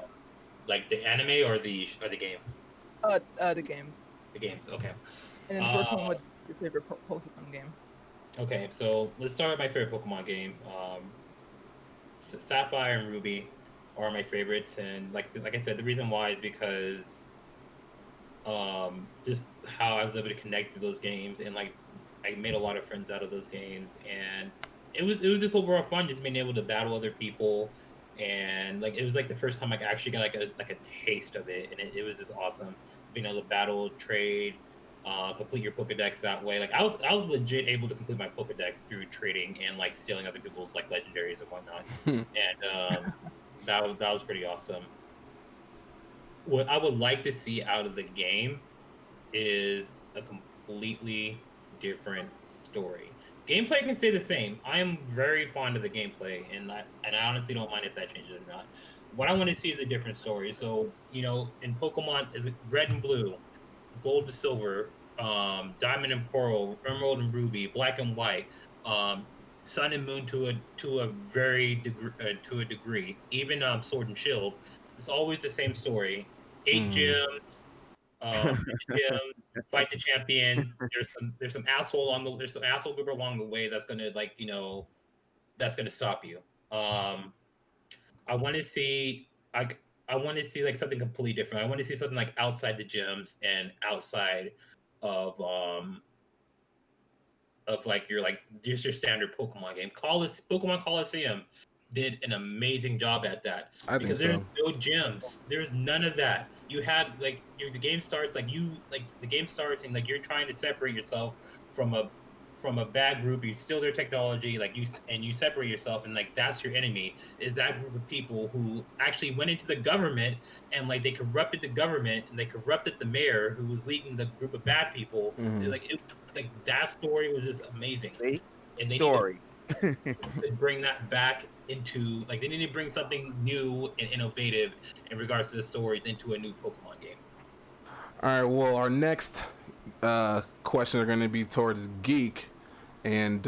like the anime or the game? The games. The games. Okay. And then the first one, what's your favorite Pokemon game? Okay, so let's start with my favorite Pokemon game. Sapphire and Ruby are my favorites, and like I said, the reason why is because just how I was able to connect to those games, and like I made a lot of friends out of those games, and it was just overall fun, just being able to battle other people, and like it was like the first time I actually got like a taste of it, and it was just awesome being able to battle, trade, complete your Pokedex that way. Like I was legit able to complete my Pokedex through trading and like stealing other people's like legendaries and whatnot, and that was pretty awesome. What I would like to see out of the game is a completely different story. Gameplay can stay the same. I am very fond of the gameplay, and I honestly don't mind if that changes or not. What I want to see is a different story. So, in Pokemon, is it Red and Blue, Gold and Silver, Diamond and Pearl, Emerald and Ruby, Black and White, um, Sun and Moon to a degree, even Sword and Shield. It's always the same story. 8 Mm. gyms, fight the champion. There's some asshole group along the way that's gonna that's gonna stop you. I want to see I want to see like something completely different. I want to see something like outside the gyms and outside of like just your standard Pokemon game. Pokemon Coliseum did an amazing job at that I think because there's so. no gyms. There's none of that. You have the game starts and like you're trying to separate yourself from a bad group. You steal their technology, you separate yourself, and like that's your enemy. Is that group of people who actually went into the government and like they corrupted the government and they corrupted the mayor who was leading the group of bad people. Mhm. Like that story was just amazing, See, and they need story. to bring that back into like they need to bring something new and innovative in regards to the stories into a new Pokemon game. All right. Well, our next question are going to be towards Geek, and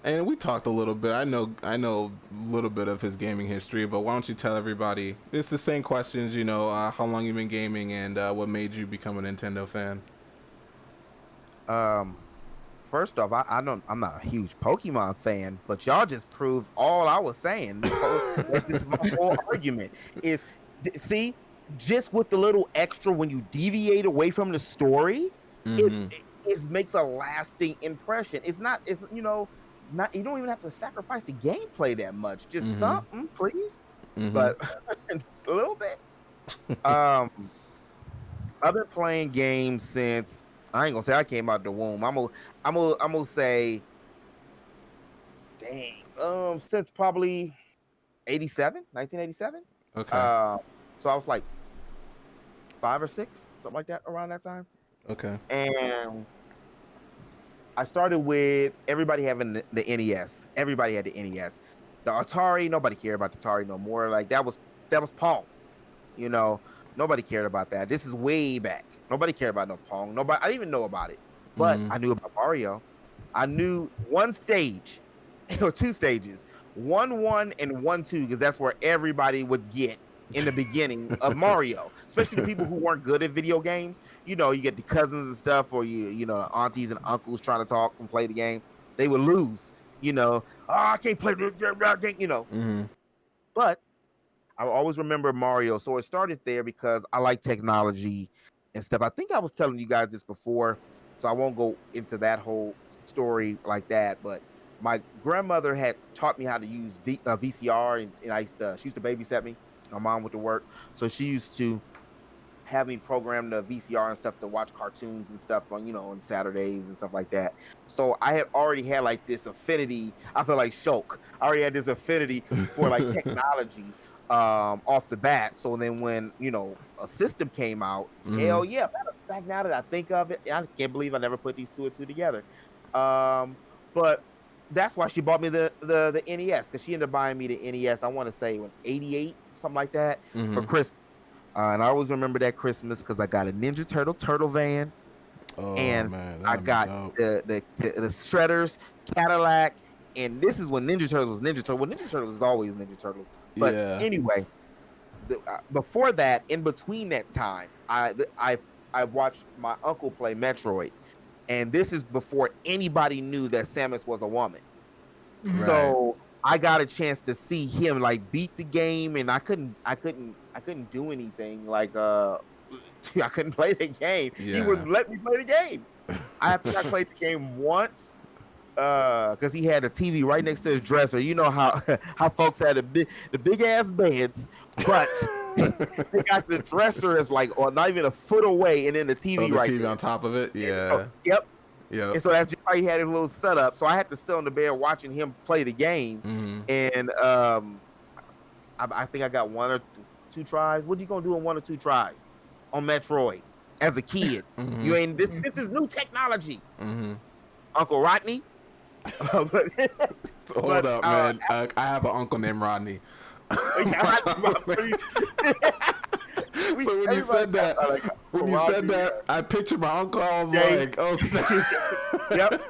we talked a little bit. I know a little bit of his gaming history, but why don't you tell everybody? It's the same questions. How long you've been gaming and what made you become a Nintendo fan. First off, I'm not a huge Pokemon fan, but y'all just proved all I was saying. This is my whole argument. See, just with the little extra when you deviate away from the story, Mm-hmm. it makes a lasting impression. It's not you don't even have to sacrifice the gameplay that much. Just something, please. Mm-hmm. But just a little bit. Um, I've been playing games since I ain't gonna say I came out the womb. I'm gonna say, dang, since probably 1987. Okay. Uh, so I was like 5 or 6, something like that, around that time. Okay. And I started with everybody having the NES. Everybody had the NES. The Atari, nobody cared about the Atari no more. Like that was Pong. Nobody cared about that. This is way back. Nobody cared about no Pong. Nobody. I didn't even know about it, but Mm-hmm. I knew about Mario. I knew one stage or two stages, 1-1 and 1-2, because that's where everybody would get in the beginning of Mario, especially the people who weren't good at video games. You get the cousins and stuff, or the aunties and uncles trying to talk and play the game. They would lose. Oh, I can't play this. Mm-hmm. But I always remember Mario. So it started there because I like technology and stuff. I think I was telling you guys this before, so I won't go into that whole story like that. But my grandmother had taught me how to use VCR, and she used to babysit me. My mom went to work, so she used to have me program the VCR and stuff to watch cartoons and stuff on, on Saturdays and stuff like that. So I had already had like this affinity. I feel like Shulk. I already had this affinity for like technology off the bat. So then when, a system came out, hell yeah. Matter of fact, now that I think of it, I can't believe I never put these two and two together. But that's why she bought me the NES, because she ended up buying me the NES, I want to say when 88, something like that, for Christmas. And I always remember that Christmas because I got a Ninja Turtle van, and man, I got the Shredders, Cadillac, and this is when Ninja Turtles was Ninja Turtles. Well, Ninja Turtles is always Ninja Turtles. But anyway, before that, in between that time, I watched my uncle play Metroid, and this is before anybody knew that Samus was a woman. Right. So I got a chance to see him like beat the game, and I couldn't do anything. Like I couldn't play the game. He wouldn't let me play the game. I think I played the game once because he had a TV right next to his dresser. You know how folks had the big ass beds, but they got the dresser as like not even a foot away, and then the TV the right TV there. on top of it. Yeah. So, yep. Yeah. And so that's just how he had his little setup. So I had to sit on the bed watching him play the game. And I think I got 1 or 2 tries. What are you gonna do in 1 or 2 tries on Metroid as a kid? You ain't this is new technology. Uncle Rodney. Hold up, man. I have an uncle named Rodney. So when you said that, I pictured my uncle. I was like, oh snap. Yep.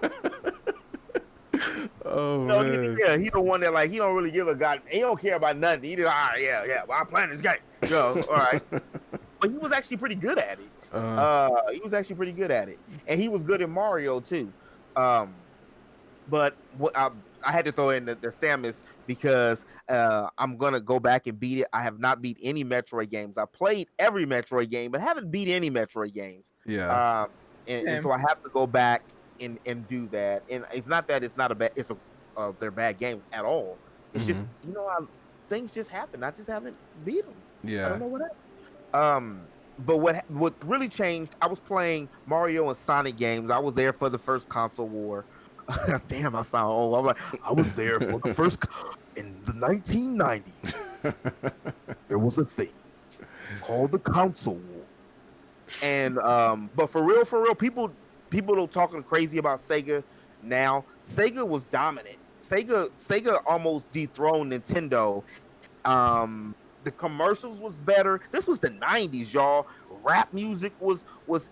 Oh man. Yeah, he the one that like he don't really give a god. He don't care about nothing. He just yeah. Well, I'm playing this game. All right. But he was actually pretty good at it. He was actually pretty good at it, and he was good in Mario too. But what I had to throw in the Samus because I'm gonna go back and beat it. I have not beat any Metroid games. I played every Metroid game, but haven't beat any Metroid games. Yeah. And so I have to go back and do that. And it's not that it's not a bad. They're bad games at all. It's just things just happen. I just haven't beat them. Yeah. I don't know what happened. But what really changed? I was playing Mario and Sonic games. I was there for the first console war. Damn, I sound old. I'm like, I was there for the first in the 1990s. There was a thing called the console war, and but for real, people are talking crazy about Sega now. Sega was dominant. Sega almost dethroned Nintendo. The commercials was better. This was the 90s, y'all. Rap music was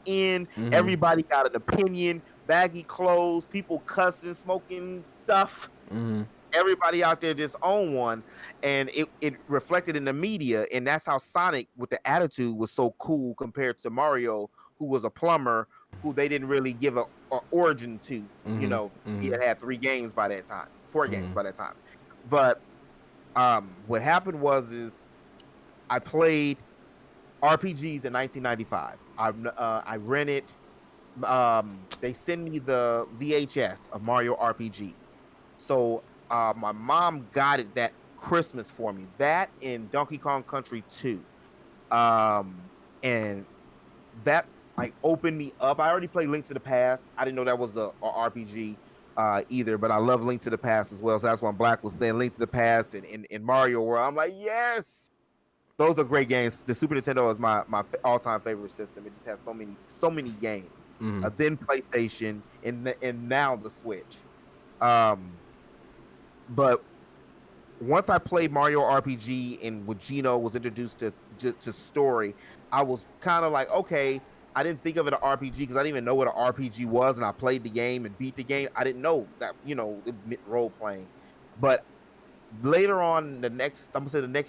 in. Everybody got an opinion. Baggy clothes, people cussing, smoking stuff. Everybody out there just owned one, and it reflected in the media. And that's how Sonic, with the attitude, was so cool compared to Mario, who was a plumber, who they didn't really give a origin to. He had 3 games by that time, 4 games by that time. But what happened was I played RPGs in 1995. I rented. They send me the VHS of Mario RPG. So my mom got it that Christmas for me. That in Donkey Kong Country 2. And that like opened me up. I already played Link to the Past. I didn't know that was a RPG either, but I love Link to the Past as well. So that's why Black was saying Link to the Past and in Mario World. I'm like, yes. Those are great games. The Super Nintendo is my all-time favorite system. It just has so many games. Then PlayStation and now the Switch. But once I played Mario RPG and when Gino was introduced to story, I was kind of like, okay, I didn't think of it an RPG because I didn't even know what an RPG was, and I played the game and beat the game. I didn't know that role playing, but later on, the next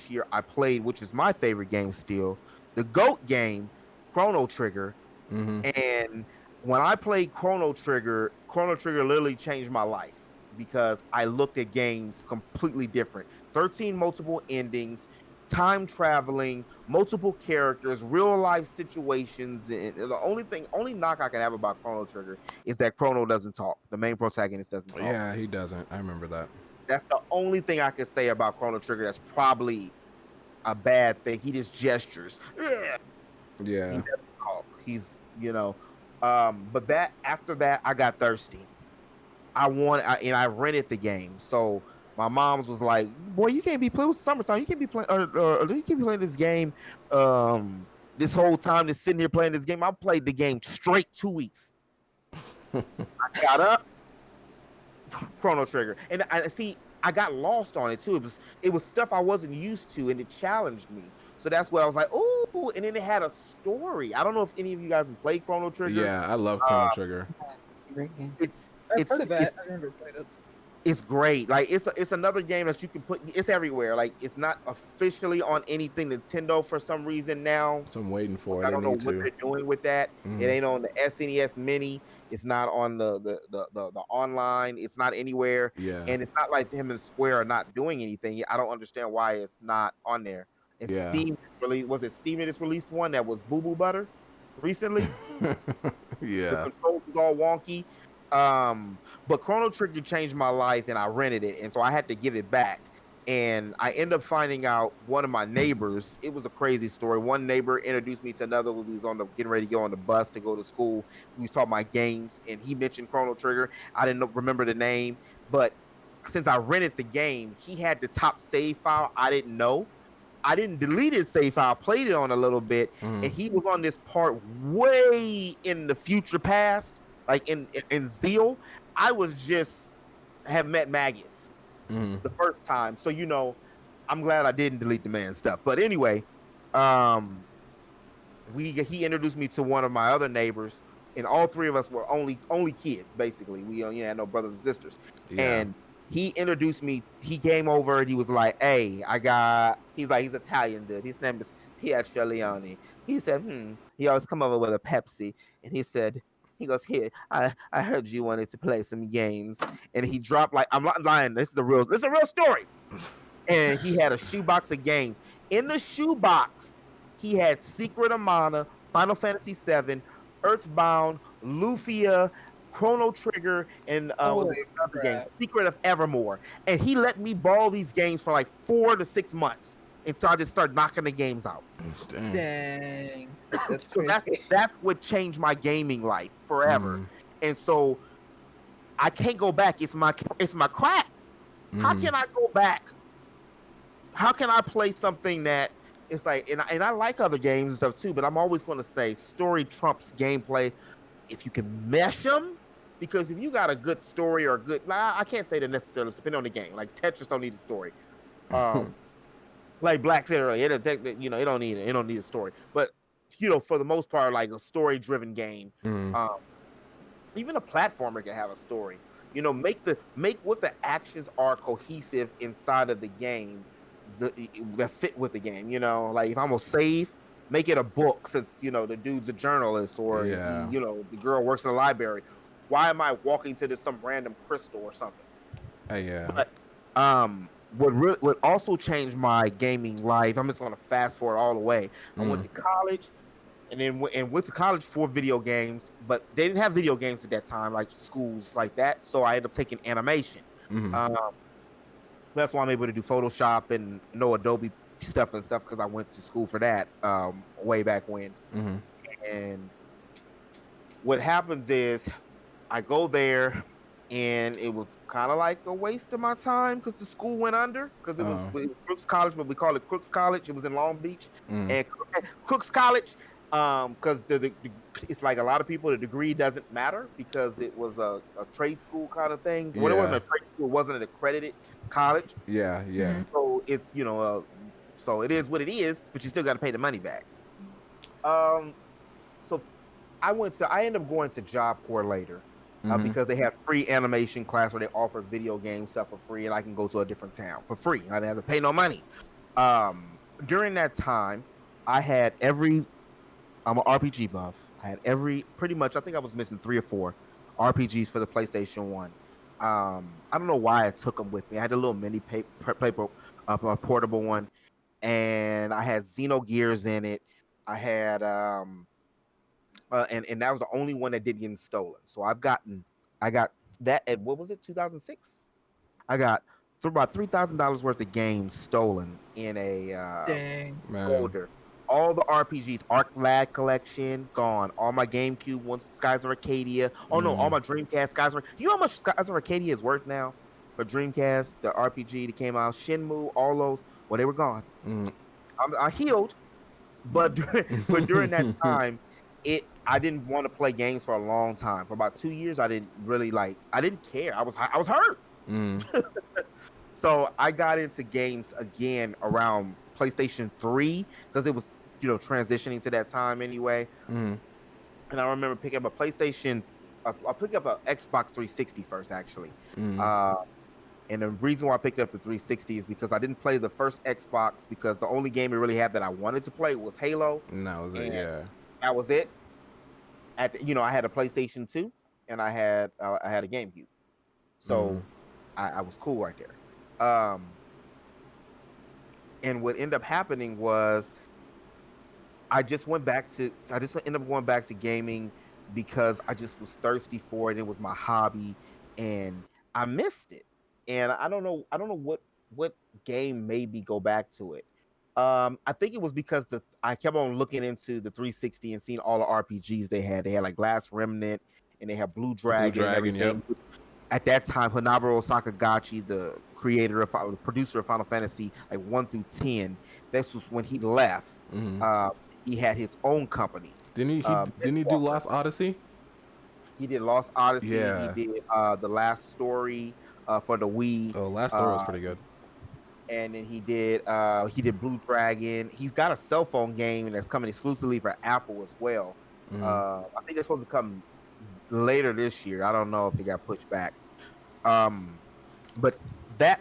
year, I played, which is my favorite game still, the GOAT game, Chrono Trigger. And when I played Chrono Trigger literally changed my life because I looked at games completely different. 13 multiple endings, time traveling, multiple characters, real life situations. And the only knock I can have about Chrono Trigger is that Chrono doesn't talk. The main protagonist doesn't talk. Yeah, he doesn't. I remember that. That's the only thing I could say about Chrono Trigger that's probably a bad thing. He just gestures. Yeah. He doesn't talk. He's but that after that I got thirsty. And I rented the game. So my mom's was like, "Boy, you can't be playing. It was summertime. You can't be playing. Or you can't be playing this game. This whole time, just sitting here playing this game. I played the game straight 2 weeks. I got up, Chrono Trigger, and I see. I got lost on it too. It was stuff I wasn't used to, and it challenged me. So that's what I was like, "Oh!" And then it had a story. I don't know if any of you guys have played Chrono Trigger. Yeah, I love Chrono Trigger. It's a great game. It's I've it's heard of it, it. I've never played it. it's great. Like it's another game that you can put. It's everywhere. Like it's not officially on anything Nintendo for some reason now. So I'm waiting for it. I don't know need what to. they're doing with that. Mhm. It ain't on the SNES Mini. It's not on the online. It's not anywhere. Yeah. And it's not like him and Square are not doing anything. I don't understand why it's not on there. And Yeah. Steam really was it Steam that just released one that was Boo Boo Butter recently? The Yeah. controls was all wonky. But Chrono Trigger changed my life, and I rented it, and so I had to give it back. And I ended up finding out one of my neighbors. It was a crazy story. One neighbor introduced me to another. He was getting ready to go on the bus to go to school. We was talking about games, and he mentioned Chrono Trigger. I didn't remember the name, but since I rented the game, he had the top save file. I didn't know. I didn't delete his save file. Played it on a little bit, and he was on this part way in the future past, like in Zeal. I was just have met Magus the first time, so I'm glad I didn't delete the man's stuff. But anyway, he introduced me to one of my other neighbors, and all three of us were only kids basically. We had no brothers and sisters, Yeah. and he introduced me. He came over and he was like, "Hey, he's Italian dude. His name is Pietro Leone." He said, he always come over with a Pepsi, and he goes, "Here, I heard you wanted to play some games," and he dropped like, I'm not lying. This is a real story. And he had a shoebox of games. In the shoebox, he had Secret of Mana, Final Fantasy VII, Earthbound, Lufia, Chrono Trigger, and Oh, the other games, crap. Secret of Evermore. And he let me borrow these games for like 4 to 6 months until I just started knocking the games out. Damn. Dang. That's So crazy. that's what changed my gaming life forever. And so I can't go back. It's my crack. How can I go back? How can I play something that it's like, and I like other games and stuff too, but I'm always going to say story trumps gameplay if you can mesh them. Because if you got a good story or a good, I can't say that necessarily, it's depending on the game. Like Tetris don't need a story. Like Black said earlier, it don't need a story. But for the most part, like a story-driven game, even a platformer can have a story. Make what the actions are cohesive inside of the game that fit with the game. Like if I'm gonna save, make it a book since the dude's a journalist or the girl works in the library. Why am I walking to some random crystal or something? Yeah. But what also changed my gaming life, I'm just gonna fast forward all the way. I went to college and then went to college for video games, but they didn't have video games at that time, like schools like that. So I ended up taking animation. That's why I'm able to do Photoshop and know Adobe stuff because I went to school for that way back when. And what happens is I go there, and it was kind of like a waste of my time because the school went under because it was Crooks College, but we call it Crooks College. It was in Long Beach, and Crooks College, because it's like a lot of people, the degree doesn't matter because it was a trade school kind of thing. When it wasn't a trade school, it wasn't an accredited college. Yeah. So it's so it is what it is, but you still got to pay the money back. So I ended up going to Job Corps later. Because they had free animation class where they offer video game stuff for free, and I can go to a different town for free. I didn't have to pay no money. During that time, I had I'm an RPG buff. I had pretty much, I think I was missing 3 or 4 RPGs for the PlayStation 1. I don't know why I took them with me. I had a little mini paper, a portable one, and I had Xenogears in it. I had and that was the only one that did get stolen. So I got that at, what was it, 2006? I got about $3,000 worth of games stolen in a Dang. folder. all the RPGs, Arc Lad collection, gone. All my GameCube ones, Skies of Arcadia. Oh no, all my Dreamcast Skies of. You know how much Skies of Arcadia is worth now for Dreamcast, the RPG that came out, Shenmue, all those. Well, they were gone. I healed, but during that time, I didn't want to play games for a long time. For about 2 years, I didn't really like. I didn't care. I was hurt. So I got into games again around PlayStation 3 because it was transitioning to that time anyway. And I remember picking up a PlayStation. I picked up an Xbox 360 first, actually. And the reason why I picked up the 360 is because I didn't play the first Xbox because the only game it really had that I wanted to play was Halo. And that was it, yeah. That was it. I had a PlayStation 2 and I had a GameCube. So I was cool right there. And what ended up happening was I just ended up going back to gaming because I just was thirsty for it. It was my hobby and I missed it. And I don't know what game made me go back to it. I think it was because I kept on looking into the 360 and seeing all the RPGs they had. They had like Glass Remnant and they had Blue Dragon and everything. Yep. At that time, Hanaburo Sakagachi, the producer of Final Fantasy like 1 through 10, this was when he left. He had his own company. Didn't he do Lost Odyssey? He did Lost Odyssey. Yeah. He did the Last Story for the Wii. Oh, Last Story was pretty good. And then he did Blue Dragon. He's got a cell phone game that's coming exclusively for Apple as well. I think it's supposed to come later this year. I don't know if it got pushed back. But that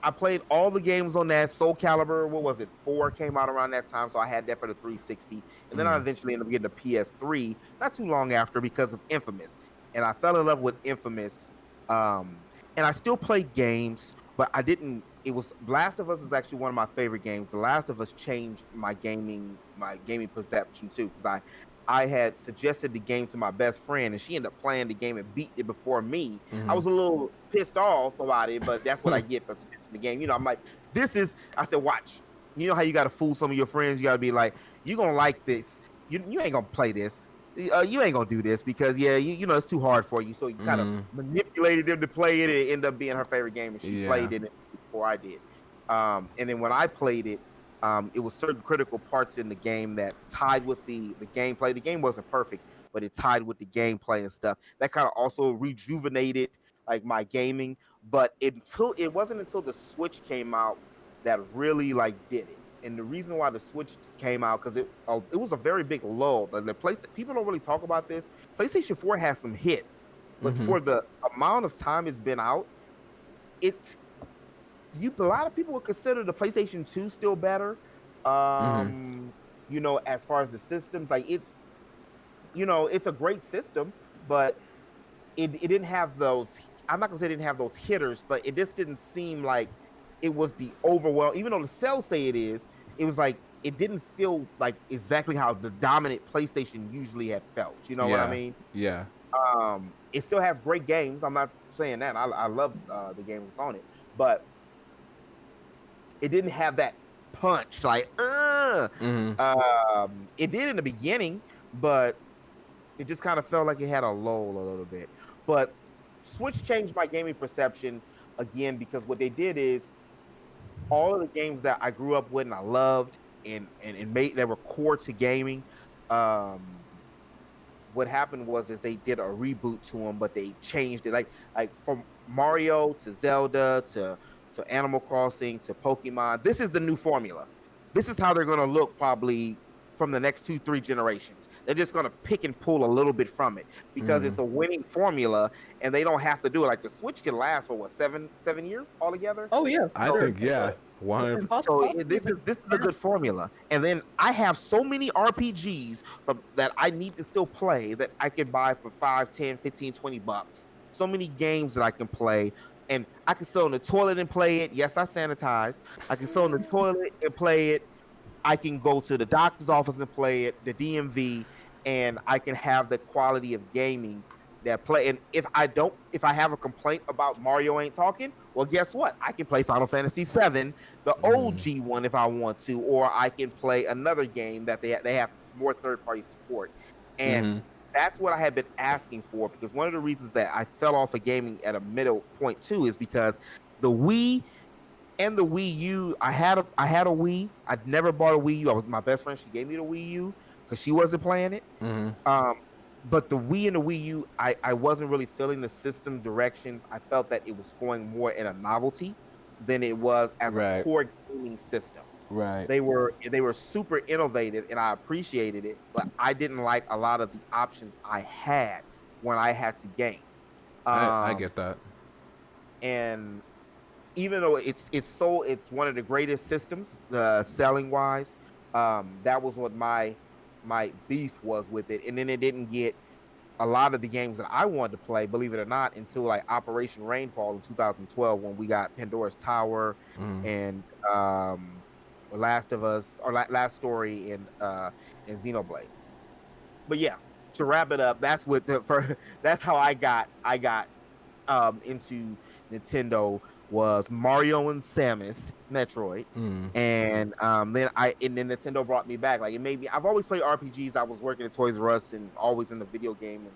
I played all the games on that. Soul Calibur, what was it? 4 came out around that time, so I had that for the 360. And then I eventually ended up getting the PS3 not too long after because of Infamous. And I fell in love with Infamous. And I still played games, but I didn't. It was Last of Us is actually one of my favorite games. The Last of Us changed my gaming perception too, because I had suggested the game to my best friend, and she ended up playing the game and beat it before me. I was a little pissed off about it, but that's what I get for suggesting the game. I'm like, I said, watch. You know how you got to fool some of your friends? You got to be like, you're going to like this. You ain't going to play this. You ain't going to do this because, it's too hard for you. So you kind of manipulated them to play it. It ended up being her favorite game, and she played it before I did. And then when I played it, it was certain critical parts in the game that tied with the gameplay. The game wasn't perfect, but it tied with the gameplay and stuff. That kind of also rejuvenated like my gaming. But it wasn't until the Switch came out that really like did it. And the reason why the Switch came out, because it was a very big lull. People don't really talk about this. PlayStation 4 has some hits, but for the amount of time it's been out, a lot of people would consider the PlayStation 2 still better. As far as the systems, like it's a great system, but it didn't have those. I'm not gonna say it didn't have those hitters, but it just didn't seem like it was the overwhelm. Even though the sales say it is, it was like it didn't feel like exactly how the dominant PlayStation usually had felt. You know what I mean? Yeah. It still has great games. I'm not saying that. I love the games that's on it, but it didn't have that punch. Like, it did in the beginning, but it just kind of felt like it had a lull a little bit. But Switch changed my gaming perception again, because what they did is all of the games that I grew up with and I loved and made that were core to gaming. What happened was they did a reboot to them, but they changed it. Like from Mario to Zelda to Animal Crossing to Pokemon. This is the new formula. This is how they're going to look probably from the next 2-3 generations. They're just going to pick and pull a little bit from it because it's a winning formula and they don't have to do it. Like the Switch can last for what, 7 years altogether? Oh yeah. I think, yeah. 100%. So this is a good formula. And then I have so many RPGs that I need to still play that I can buy for $5, $10, $15, $20. So many games that I can play. And I can sit on the toilet and play it. Yes, I sanitize. I can sit on the toilet and play it. I can go to the doctor's office and play it, the DMV, and I can have the quality of gaming that play. And if I have a complaint about Mario ain't talking, well, guess what? I can play Final Fantasy VII, the OG one, if I want to, or I can play another game that they have more third party support. And that's what I had been asking for, because one of the reasons that I fell off of gaming at a middle point too is because the Wii and the Wii U, I had a Wii. I'd never bought a Wii U. I was my best friend. She gave me the Wii U because she wasn't playing it. But the Wii and the Wii U, I wasn't really feeling the system directions. I felt that it was going more in a novelty than it was as a core gaming system. Right. They were super innovative, and I appreciated it, but I didn't like a lot of the options I had when I had to game. I get that. And even though it's one of the greatest systems, selling wise, that was what my beef was with it. And then it didn't get a lot of the games that I wanted to play, believe it or not, until like Operation Rainfall in 2012, when we got Pandora's Tower and Last of Us, or Last Story, and Xenoblade. But yeah, to wrap it up, that's that's how I got into Nintendo, was Mario and Samus Metroid, and then Nintendo brought me back. Like, it made me. I've always played RPGs. I was working at Toys R Us and always in the video game, and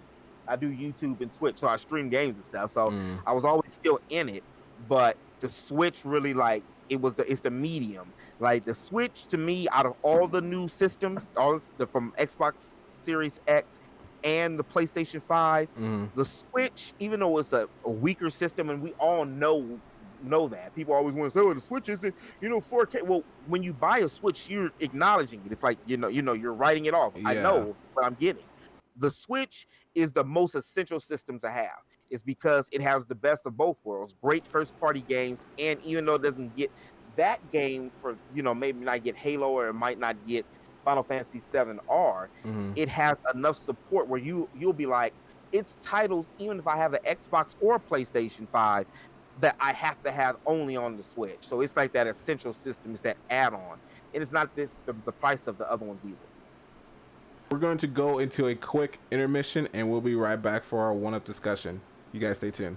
I do YouTube and Twitch, so I stream games and stuff. So I was always still in it. But the Switch really, like, it's the medium. Like, the Switch, to me, out of all the new systems, from Xbox Series X and the PlayStation 5, the Switch, even though it's a weaker system, and we all know that. People always want to say, oh, the Switch isn't, 4K. Well, when you buy a Switch, you're acknowledging it. It's like, you're writing it off. Yeah. I know what I'm getting. The Switch is the most essential system to have. It's because it has the best of both worlds, great first party games, and even though it doesn't get that game for, maybe not get Halo, or it might not get Final Fantasy VII R, it has enough support where you'll be like, it's titles, even if I have an Xbox or a PlayStation 5, that I have to have only on the Switch. So it's like that essential system, is that add-on, and it's not the price of the other ones either. We're going to go into a quick intermission, and we'll be right back for our one-up discussion. You guys stay tuned.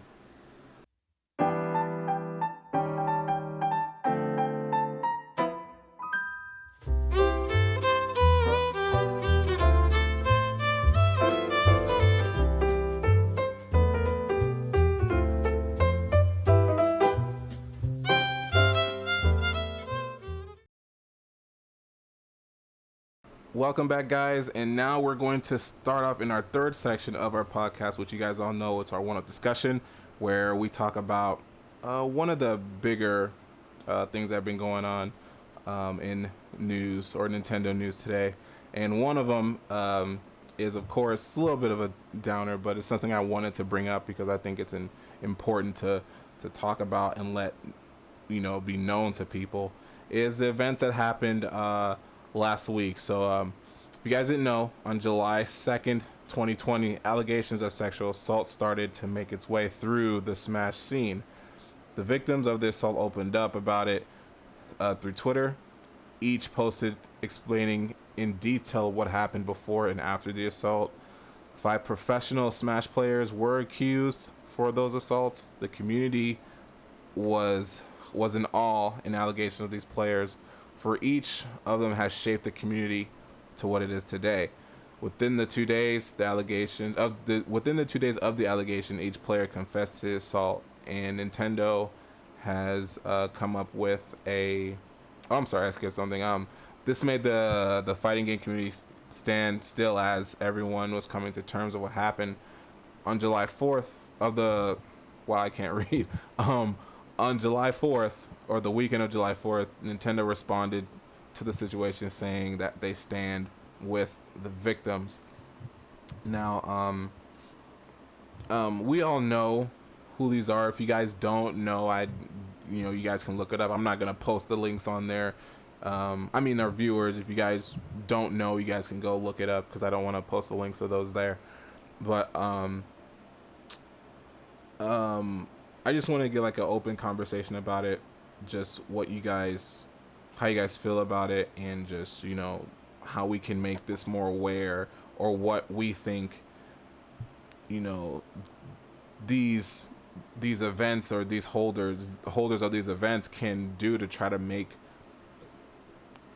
Welcome back, guys, and now we're going to start off in our third section of our podcast, which you guys all know, it's our one-up discussion, where we talk about one of the bigger things that have been going on in news, or Nintendo news today. And one of them is, of course, a little bit of a downer, but it's something I wanted to bring up because I think it's important to talk about and let be known to people, is the events that happened last week. So if you guys didn't know, on July 2nd, 2020, allegations of sexual assault started to make its way through the Smash scene. The victims of the assault opened up about it through Twitter. Each posted explaining in detail what happened before and after the assault. 5 professional Smash players were accused for those assaults. The community was in awe in allegations of these players, for each of them has shaped the community to what it is today. Within the 2 days of the allegation, each player confessed to assault, and Nintendo has come up with a. Oh, I'm sorry, I skipped something. This made the fighting game community stand still as everyone was coming to terms of what happened. On July 4th of the. Wow, I can't read. On July 4th, or the weekend of July 4th, Nintendo responded to the situation, saying that they stand with the victims. Now, we all know who these are. If you guys don't know, you guys can look it up. I'm not gonna post the links on there. Our viewers, if you guys don't know, you guys can go look it up, because I don't want to post the links of those there. But I just want to get like an open conversation about it, just how you guys feel about it, and just how we can make this more aware, or what we think you know, these these events or these holders of these events can do to try to make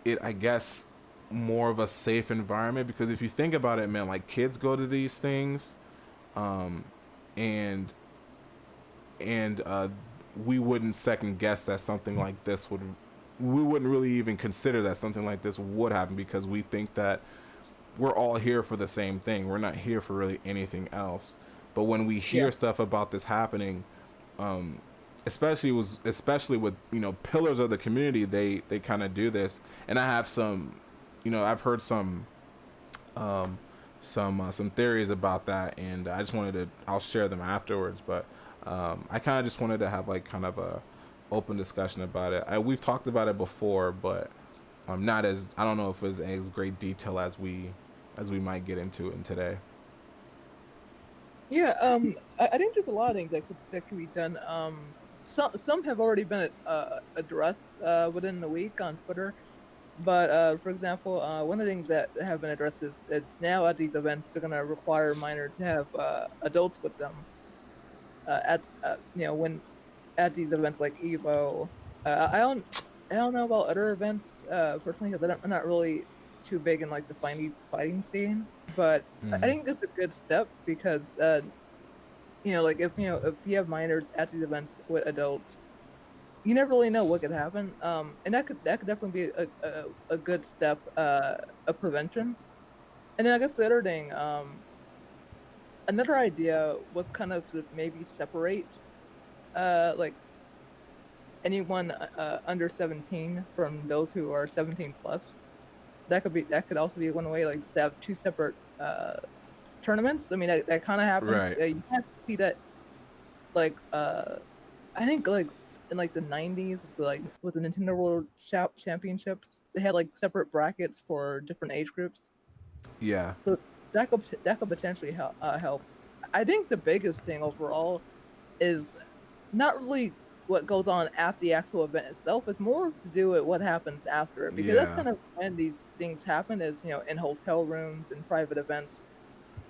it, I guess, more of a safe environment. Because if you think about it, man, like kids go to these things, um, and and we wouldn't second guess that something like this would, we wouldn't really even consider that something like this would happen, because we think that we're all here for the same thing. We're not here for really anything else. But when we Yeah. hear stuff about this happening, um, especially with, you know, pillars of the community, they kind of do this. And I have some, you know, I've heard um, some theories about that, and I just wanted to, I'll share them afterwards. But I kind of just wanted to have like kind of a open discussion about it. We've talked about it before, but not as, I don't know if it's as great detail as we might get into it in today. Yeah, I think there's a lot of things that could be done. Some have already been addressed within the week on Twitter. But for example, one of the things that have been addressed is that now at these events they're gonna require minors to have adults with them at you know, when at these events like Evo. I don't know about other events personally, because I'm not really too big in like the fighting scene. But I Mm. think it's a good step because you know, like if you have minors at these events with adults, you never really know what could happen. And that could definitely be a good step of prevention. And then I guess the other thing, another idea was kind of to maybe separate like anyone under 17 from those who are 17 plus. That could also be one way, like to have two separate tournaments. I mean, that kind of happens. Right. You have to see that like I think like in like the 90s, like with the Nintendo World Championships, they had like separate brackets for different age groups. Yeah. So that could potentially help. I think the biggest thing overall is not really what goes on at the actual event itself. It's more to do with what happens after it, because that's Yeah. kind of when these things happen. Is, you know, in hotel rooms and private events,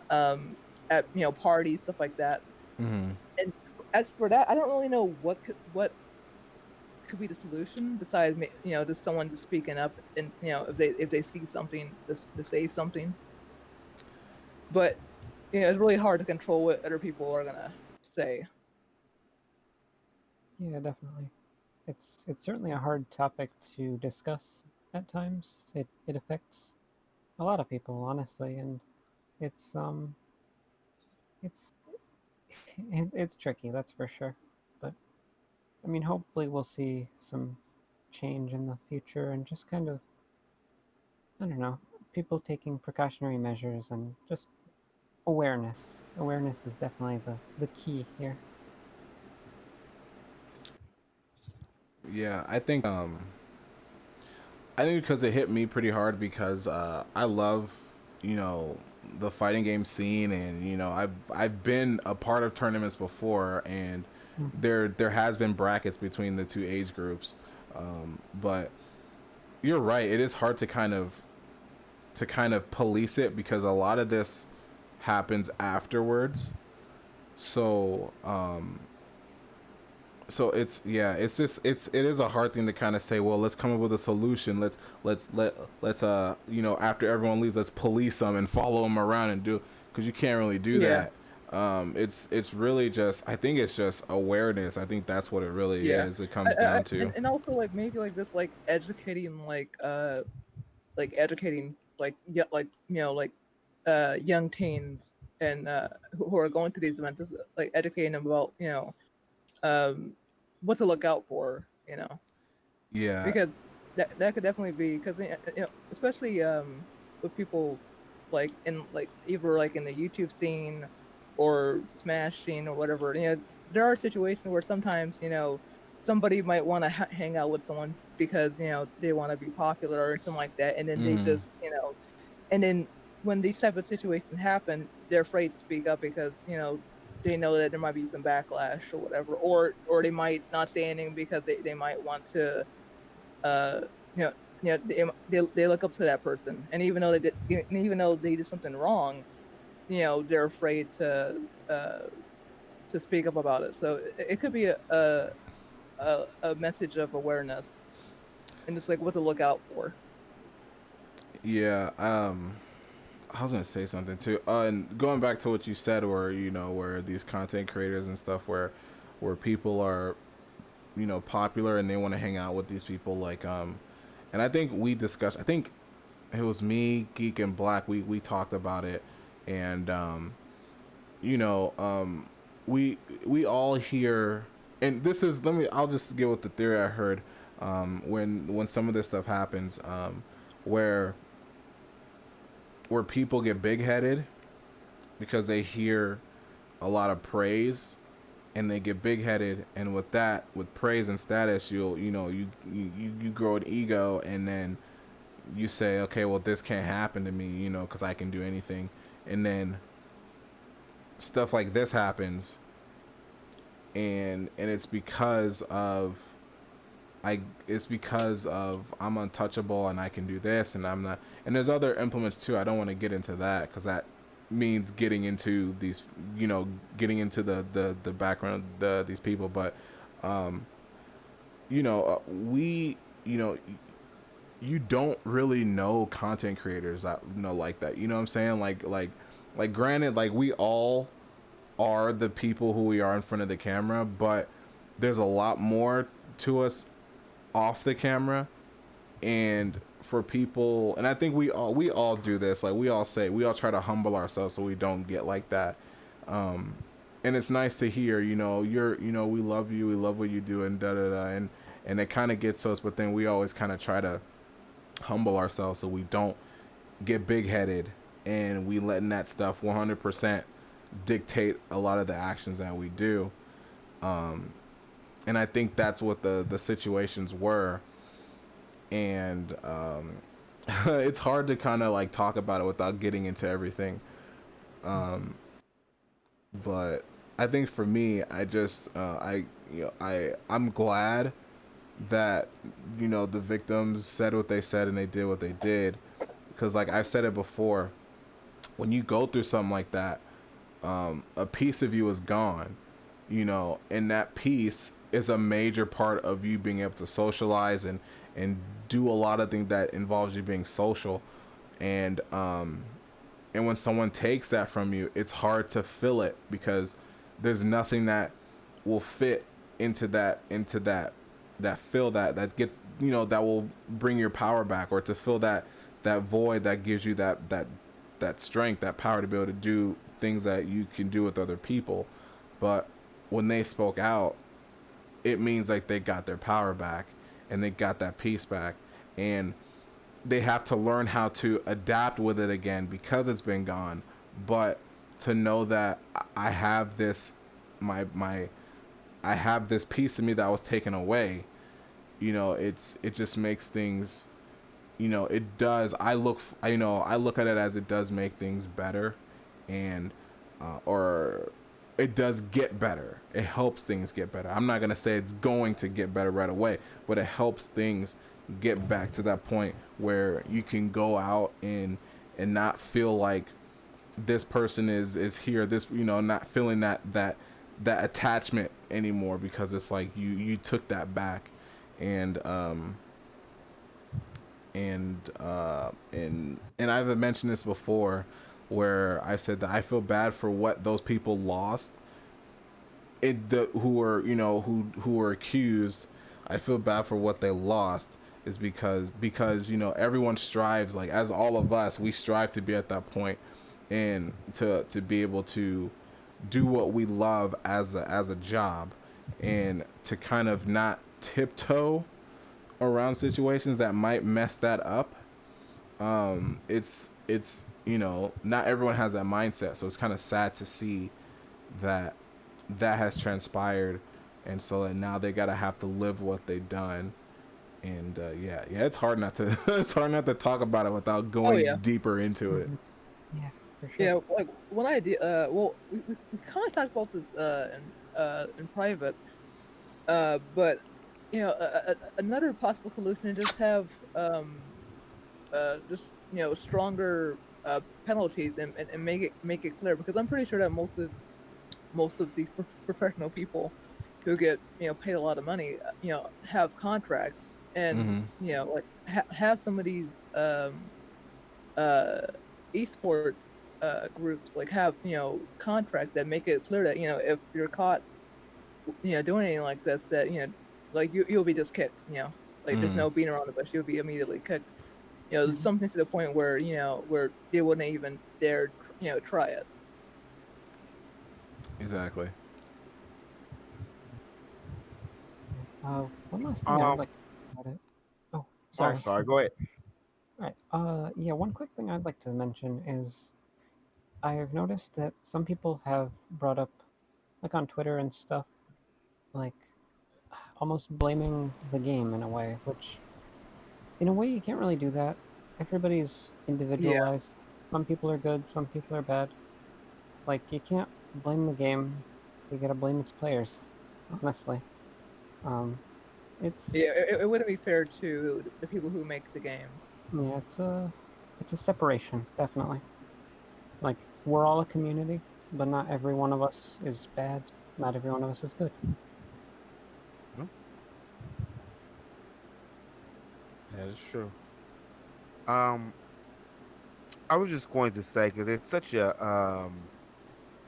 um, at, you know, parties, stuff like that. Hmm. And as for that, I don't really know what could be the solution besides, you know, just someone just speaking up, and, you know, if they see something, to say something. But, you know, it's really hard to control what other people are gonna say. Yeah, definitely. It's certainly a hard topic to discuss at times. It affects a lot of people, honestly, and it's it's it's tricky, that's for sure. But I mean, hopefully we'll see some change in the future and just kind of, I don't know, people taking precautionary measures and just awareness. Awareness is definitely the key here. Yeah. I think because it hit me pretty hard, because I love, you know, the fighting game scene, and you know, I've been a part of tournaments before, and Mhm. there has been brackets between the two age groups, but you're right. It is hard to kind of police it, because a lot of this happens afterwards. So so it's, yeah, it's just, it is a hard thing to kind of say, well, let's come up with a solution, let's you know, after everyone leaves, let's police them and follow them around and do, because you can't really do Yeah, that. It's really just, I think it's just awareness. I think that's what it really yeah. is, it comes down to. And also like maybe like this like educating like educating like, yeah, like, you know, like young teens and who are going to these events, like educating them about, you know, um what to look out for, you know, Yeah. because that could definitely be, because, you know, especially with people like in like either like in the YouTube scene or Smash scene or whatever. You know, there are situations where sometimes, you know, somebody might want to hang out with someone because, you know, they want to be popular or something like that, and then they Mm. just, you know, and then when these type of situations happen, they're afraid to speak up because, you know, they know that there might be some backlash or whatever, or they might not say anything because they might want to uh, you know, they look up to that person, and even though they did something wrong, they're afraid to speak up about it. So it could be a message of awareness and just like what to look out for. Yeah, I was gonna say something too. And going back to what you said, where where these content creators and stuff, where people are popular and they want to hang out with these people, like and I think we discussed. I think it was me, Geek, and Black. We talked about it, and you know, we all hear, and this is I'll just give with the theory I heard when some of this stuff happens, where people get big headed because they hear a lot of praise and they get big headed, and with that, with praise and status, you grow an ego, and then you say, okay, well, this can't happen to me, because I can do anything. And then stuff like this happens, and it's because of I'm untouchable and I can do this, and I'm not. And there's other implements too. I don't want to get into that because that means getting into these, getting into the background of these people. But we, you don't really know content creators that like that. You know what I'm saying? Like granted, like we all are the people who we are in front of the camera, but there's a lot more to us off the camera. And for people, and I think we all do this, like we all try to humble ourselves so we don't get like that. And it's nice to hear, we love you, we love what you do, and da da da, and it kind of gets to us, but then we always kind of try to humble ourselves so we don't get big headed, and we letting that stuff 100% dictate a lot of the actions that we do. And I think that's what the situations were. And it's hard to kind of like talk about it without getting into everything. But I think for me, I just I'm glad that the victims said what they said and they did what they did, because like I've said it before, when you go through something like that, a piece of you is gone, and that piece is a major part of you being able to socialize and do a lot of things that involves you being social. And when someone takes that from you, it's hard to fill it, because there's nothing that will fit into that fill that get that will bring your power back, or to fill that void that gives you that strength, that power to be able to do things that you can do with other people. But when they spoke out, it means like they got their power back and they got that peace back, and they have to learn how to adapt with it again because it's been gone. But to know that I have this I have this piece of me that was taken away, it just makes things, it does. I look at it as it does make things better, and or it does get better. It helps things get better. I'm not gonna say it's going to get better right away, but it helps things get back to that point where you can go out and not feel like this person is here. This not feeling that attachment anymore, because it's like you took that back. And I've mentioned this before, where I said that I feel bad for what those people lost. Who were accused, I feel bad for what they lost, is because everyone strives, like as all of us, we strive to be at that point, and to be able to do what we love as a job, and to kind of not tiptoe around situations that might mess that up. It's not everyone has that mindset, so it's kind of sad to see that has transpired, and so that now they gotta have to live what they've done. And yeah, it's hard not to it's hard not to talk about it without going yeah. deeper into it. Yeah, for sure. Yeah, like one idea. Well, we kind of talked about this in private. But another possible solution is just have just stronger penalties and make it clear, because I'm pretty sure that most of these professional people who get paid a lot of money have contracts, and Mm-hmm. like have some of these uh esports groups like have contracts that make it clear that if you're caught doing anything like this, that like you'll be just kicked, like there's Mm. no beating around the bush, you'll be immediately kicked, Mhm. something to the point where where they wouldn't even dare try it. Exactly. One last thing I'd Um, like to say about it. Oh, oh, sorry. sorry. Go ahead. Right. Yeah, one quick thing I'd like to mention is I've noticed that some people have brought up, like on Twitter and stuff, like almost blaming the game in a way, which in a way you can't really do that. Everybody's Yeah, individualized. Some people are good, some people are bad. Like you can't blame the game. You gotta blame its players, honestly. Um, yeah, it's it wouldn't be fair to the people who make the game. yeah, it's a separation, definitely. Like we're all a community, but not every one of us is bad. Not every one of us is good. Hmm, that is true. Um, I was just going to say because it's such a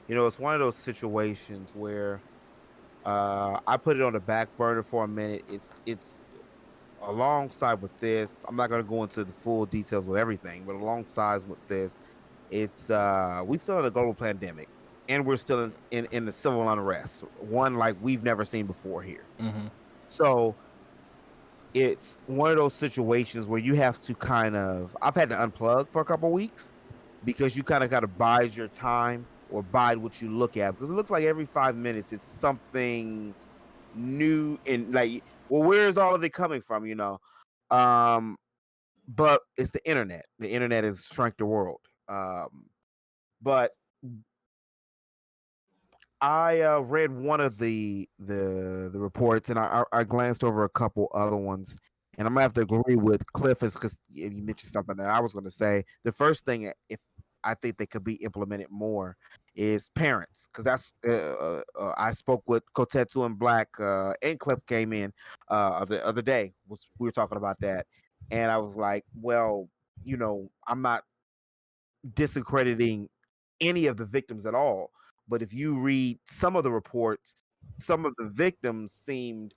it's one of those situations where I put it on the back burner for a minute. It's alongside with this. I'm not going to go into the full details with everything, but alongside with this, it's we still in a global pandemic, and we're still in the civil unrest, one like we've never seen before here. Mm-hmm. So it's one of those situations where you have to kind of I've had to unplug for a couple weeks because you kind of got to bide your time or bide what you look at, because it looks like every 5 minutes it's something new, and like, well, where is all of it coming from, um but it's the internet has shrunk the world. But I read one of the reports, and I glanced over a couple other ones, and I'm gonna have to agree with Cliff, is because you mentioned something that I was going to say. The first thing, if I think they could be implemented more, is parents, because that's I spoke with Kotetsu and Black, and Cliff came in the other day. We were talking about that, and I was like, well, I'm not discrediting any of the victims at all. But if you read some of the reports, some of the victims seemed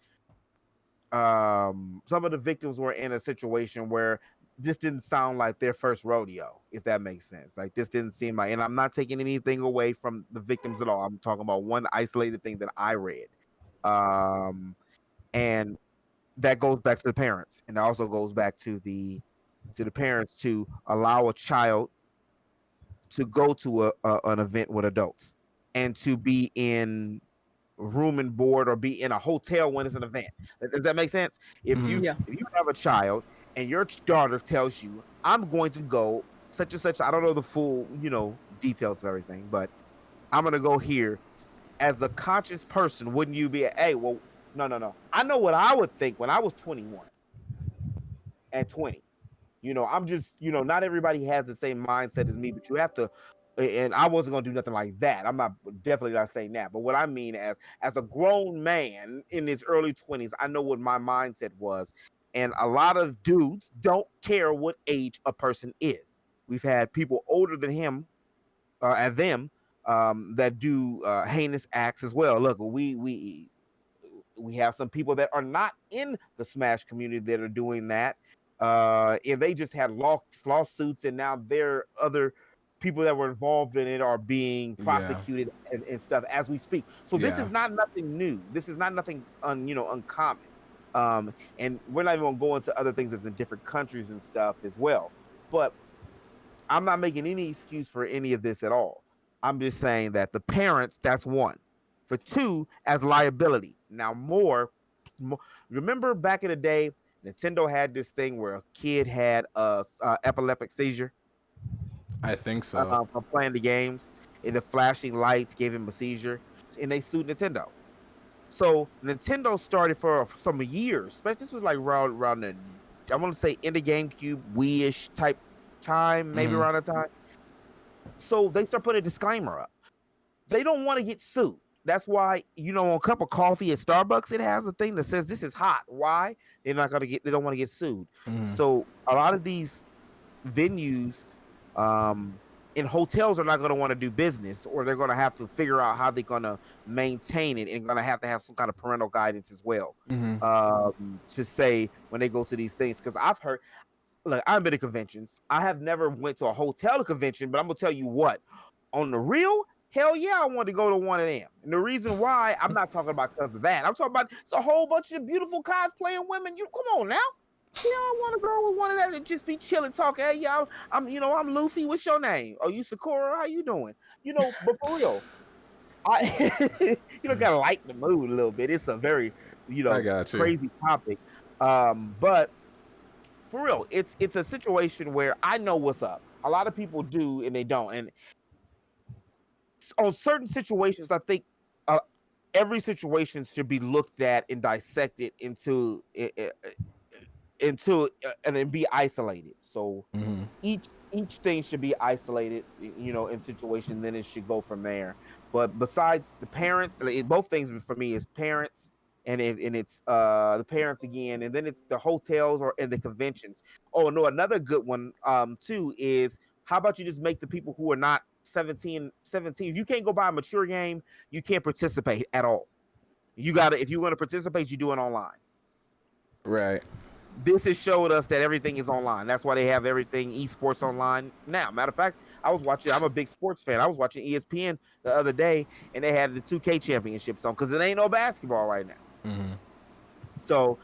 some of the victims were in a situation where this didn't sound like their first rodeo, if that makes sense. Like this didn't seem like, and I'm not taking anything away from the victims at all. I'm talking about one isolated thing that I read. And that goes back to the parents, and it also goes back to the parents to allow a child to go to an event with adults and to be in room and board or be in a hotel when it's an event. Does that make sense? If Mm-hmm. you Yeah, if you have a child and your daughter tells you, I'm going to go such and such, I don't know the full, details of everything, but I'm gonna go here, as a conscious person, wouldn't you be, hey, well, no, no, no. I know what I would think when I was 21 and 20. I'm just, not everybody has the same mindset as me, but you have to. And I wasn't gonna do nothing like that. I'm not definitely not saying that. But what I mean, as a grown man in his early 20s, I know what my mindset was. And a lot of dudes don't care what age a person is. We've had people older than him, at them, that do heinous acts as well. Look, we have some people that are not in the Smash community that are doing that. And they just had lawsuits, and now there other people that were involved in it are being Yeah. prosecuted and stuff as we speak. So this Yeah. is not nothing new. This is not nothing uncommon. And we're not even gonna go into other things that's in different countries and stuff as well. But I'm not making any excuse for any of this at all. I'm just saying that the parents, that's one. For two, as liability. Now, remember back in the day, Nintendo had this thing where a kid had a epileptic seizure I think so. from playing the games, and the flashing lights gave him a seizure, and they sued Nintendo. So Nintendo started for some years, but this was like around the, I want to say, in the GameCube Wii-ish type time, maybe Mm-hmm. around that time. So they start putting a disclaimer up. They don't want to get sued. That's why, on a cup of coffee at Starbucks, it has a thing that says this is hot. Why? They don't want to get sued. Mhm. So a lot of these venues in hotels are not going to want to do business, or they're going to have to figure out how they're going to maintain it, and going to have some kind of parental guidance as well, Mhm. to say when they go to these things. Because I've heard, look, I've been to conventions. I have never went to a hotel convention, but I'm gonna tell you what, on the real, hell yeah, I want to go to one of them. And the reason why, I'm not talking about because of that. I'm talking about it's a whole bunch of beautiful cosplaying women. You come on now. Yeah, I want to go with one of that and just be chilling, talking. Hey, y'all, I'm Lucy. What's your name? Oh, you Sakura? How you doing? But for real, I gotta lighten the mood a little bit. It's a very, I got you. crazy topic. But for real, it's a situation where I know what's up. A lot of people do and they don't. And on certain situations, I think every situation should be looked at and dissected into and then be isolated. So Mhm. each thing should be isolated, in situation. Then it should go from there. But besides the parents, both things for me is parents, and it's the parents again, and then it's the hotels or and the conventions. Oh no, another good one too is, how about you just make the people who are not 17. If you can't go buy a mature game, you can't participate at all. If you want to participate, you do it online. Right. This has showed us that everything is online. That's why they have everything esports online now. Matter of fact, I'm a big sports fan. I was watching ESPN the other day, and they had the 2K championships on because it ain't no basketball right now. Mhm. So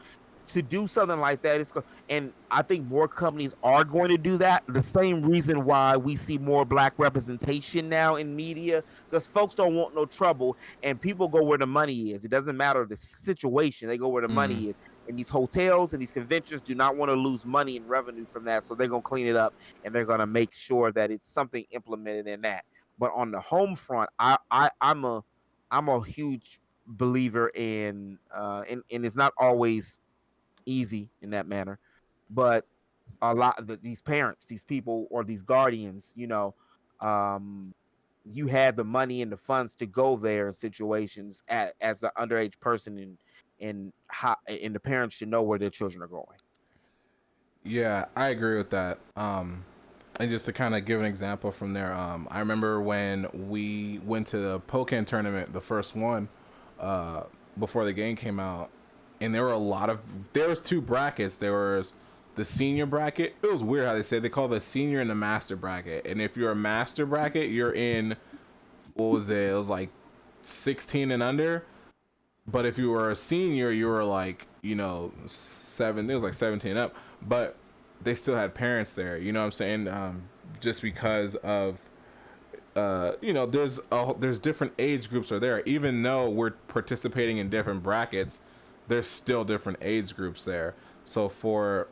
to do something like that, and I think more companies are going to do that. The same reason why we see more black representation now in media, because folks don't want no trouble, and people go where the money is. It doesn't matter the situation; they go where the Mhm. money is. And these hotels and these conventions do not want to lose money and revenue from that, so they're gonna clean it up, and they're gonna make sure that it's something implemented in that. But on the home front, I'm a huge believer in and it's not always easy in that manner, but a lot of these parents, these people, or these guardians, um you had the money and the funds to go there in situations as the underage person, and the parents should know where their children are going. Yeah, I agree with that. And just to kind of give an example from there, I remember when we went to the Pokken tournament, the first one, uh, before the game came out, and there was two brackets. There was the senior bracket. It was weird how they call the senior and the master bracket. And if you're a master bracket, you're in, what was it? It was like 16 and under. But if you were a senior, you were like, 7. It was like 17 up. But they still had parents there. You know what I'm saying? Just because of, there's different age groups are there. Even though we're participating in different brackets, there's still different age groups there. So for,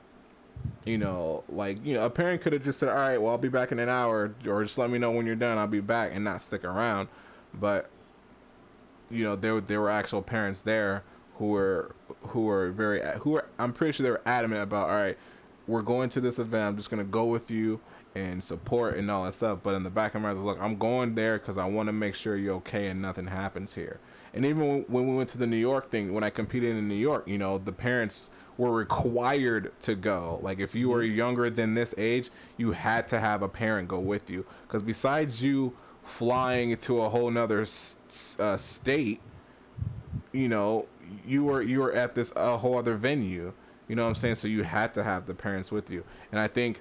a parent could have just said, all right, well, I'll be back in an hour, or just let me know when you're done, I'll be back, and not stick around. But there were actual parents there who were I'm pretty sure they were adamant about, all right, we're going to this event, I'm just gonna go with you and support and all that stuff. But in the back of my mind, look, I'm going there because I want to make sure you're okay and nothing happens here. And even when we went to the New York thing, when I competed in New York, the parents were required to go. Like, if you were younger than this age, you had to have a parent go with you, because besides you flying to a whole nother state, you were at this a whole other venue. You know what I'm saying? So you had to have the parents with you. And I think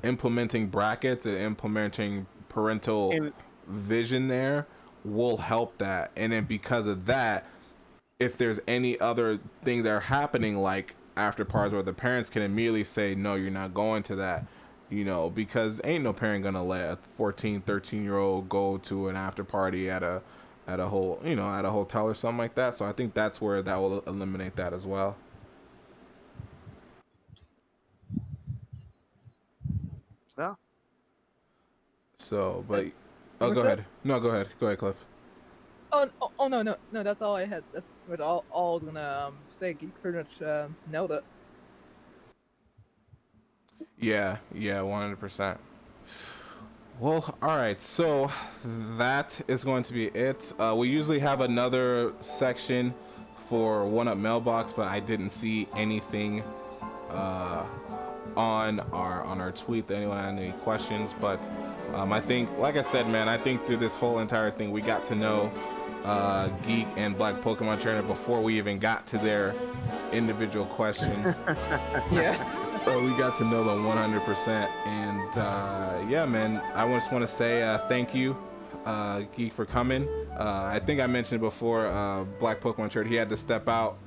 implementing brackets and implementing parental And vision there will help that. And then because of that, if there's any other thing that are happening, like after parties, where the parents can immediately say, no, you're not going to that, because ain't no parent gonna let a 14, 13-year-old go to an after party at a at a hotel or something like that. So I think that's where that will eliminate that as well. yeah, So, Uh, but oh, go what's up? ahead. No, go ahead, Cliff. Oh, no, no, no, that's all I had. That's what all I was gonna say. You pretty much nailed it. Yeah, 100%. Well, all right. So that is going to be it. We usually have another section for One Up Mailbox, but I didn't see anything on our tweet that anyone had any questions. But I think, like I said, man, I think through this whole entire thing, we got to know Geek and Black Pokemon Trainer before we even got to their individual questions. Yeah. We got to know them 100%, and yeah, man, I just want to say thank you, Geek, for coming. I think I mentioned before, Black Pokemon Trainer, he had to step out.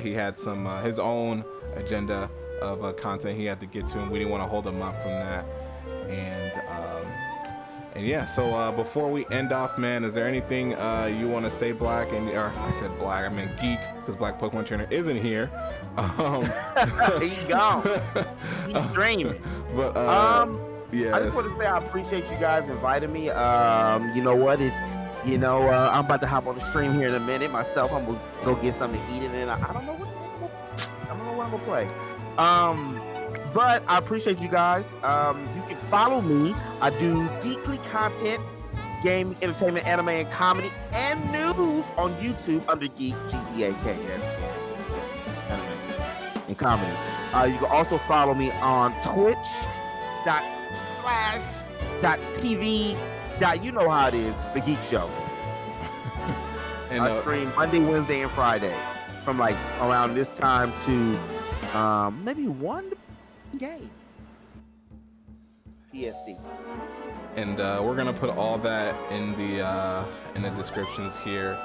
He had some his own agenda of content he had to get to, and we didn't want to hold him up from that. And yeah, so before we end off, man, is there anything you want to say, Black? Or I said Black, I meant Geek, because Black Pokemon Trainer isn't here. He's gone. He's streaming. But yeah, I just want to say I appreciate you guys inviting me. You know what? I'm about to hop on the stream here in a minute myself. I'm gonna go get something to eat, and then I don't know what I'm gonna play. But I appreciate you guys. You can follow me. I do geekly content, game, entertainment, anime, and comedy, and news on YouTube under Geek, G-E-A-K. That's anime and comedy. You can also follow me on twitch.tv. You know how it is, The Geek Show. and I stream Monday, Wednesday, and Friday from like around this time to maybe one game. PST. And we're gonna put all that in the descriptions here.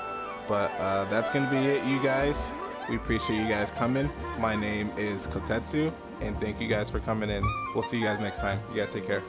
But that's gonna be it, you guys. We appreciate you guys coming. My name is Kotetsu, and thank you guys for coming in. We'll see you guys next time. You guys take care.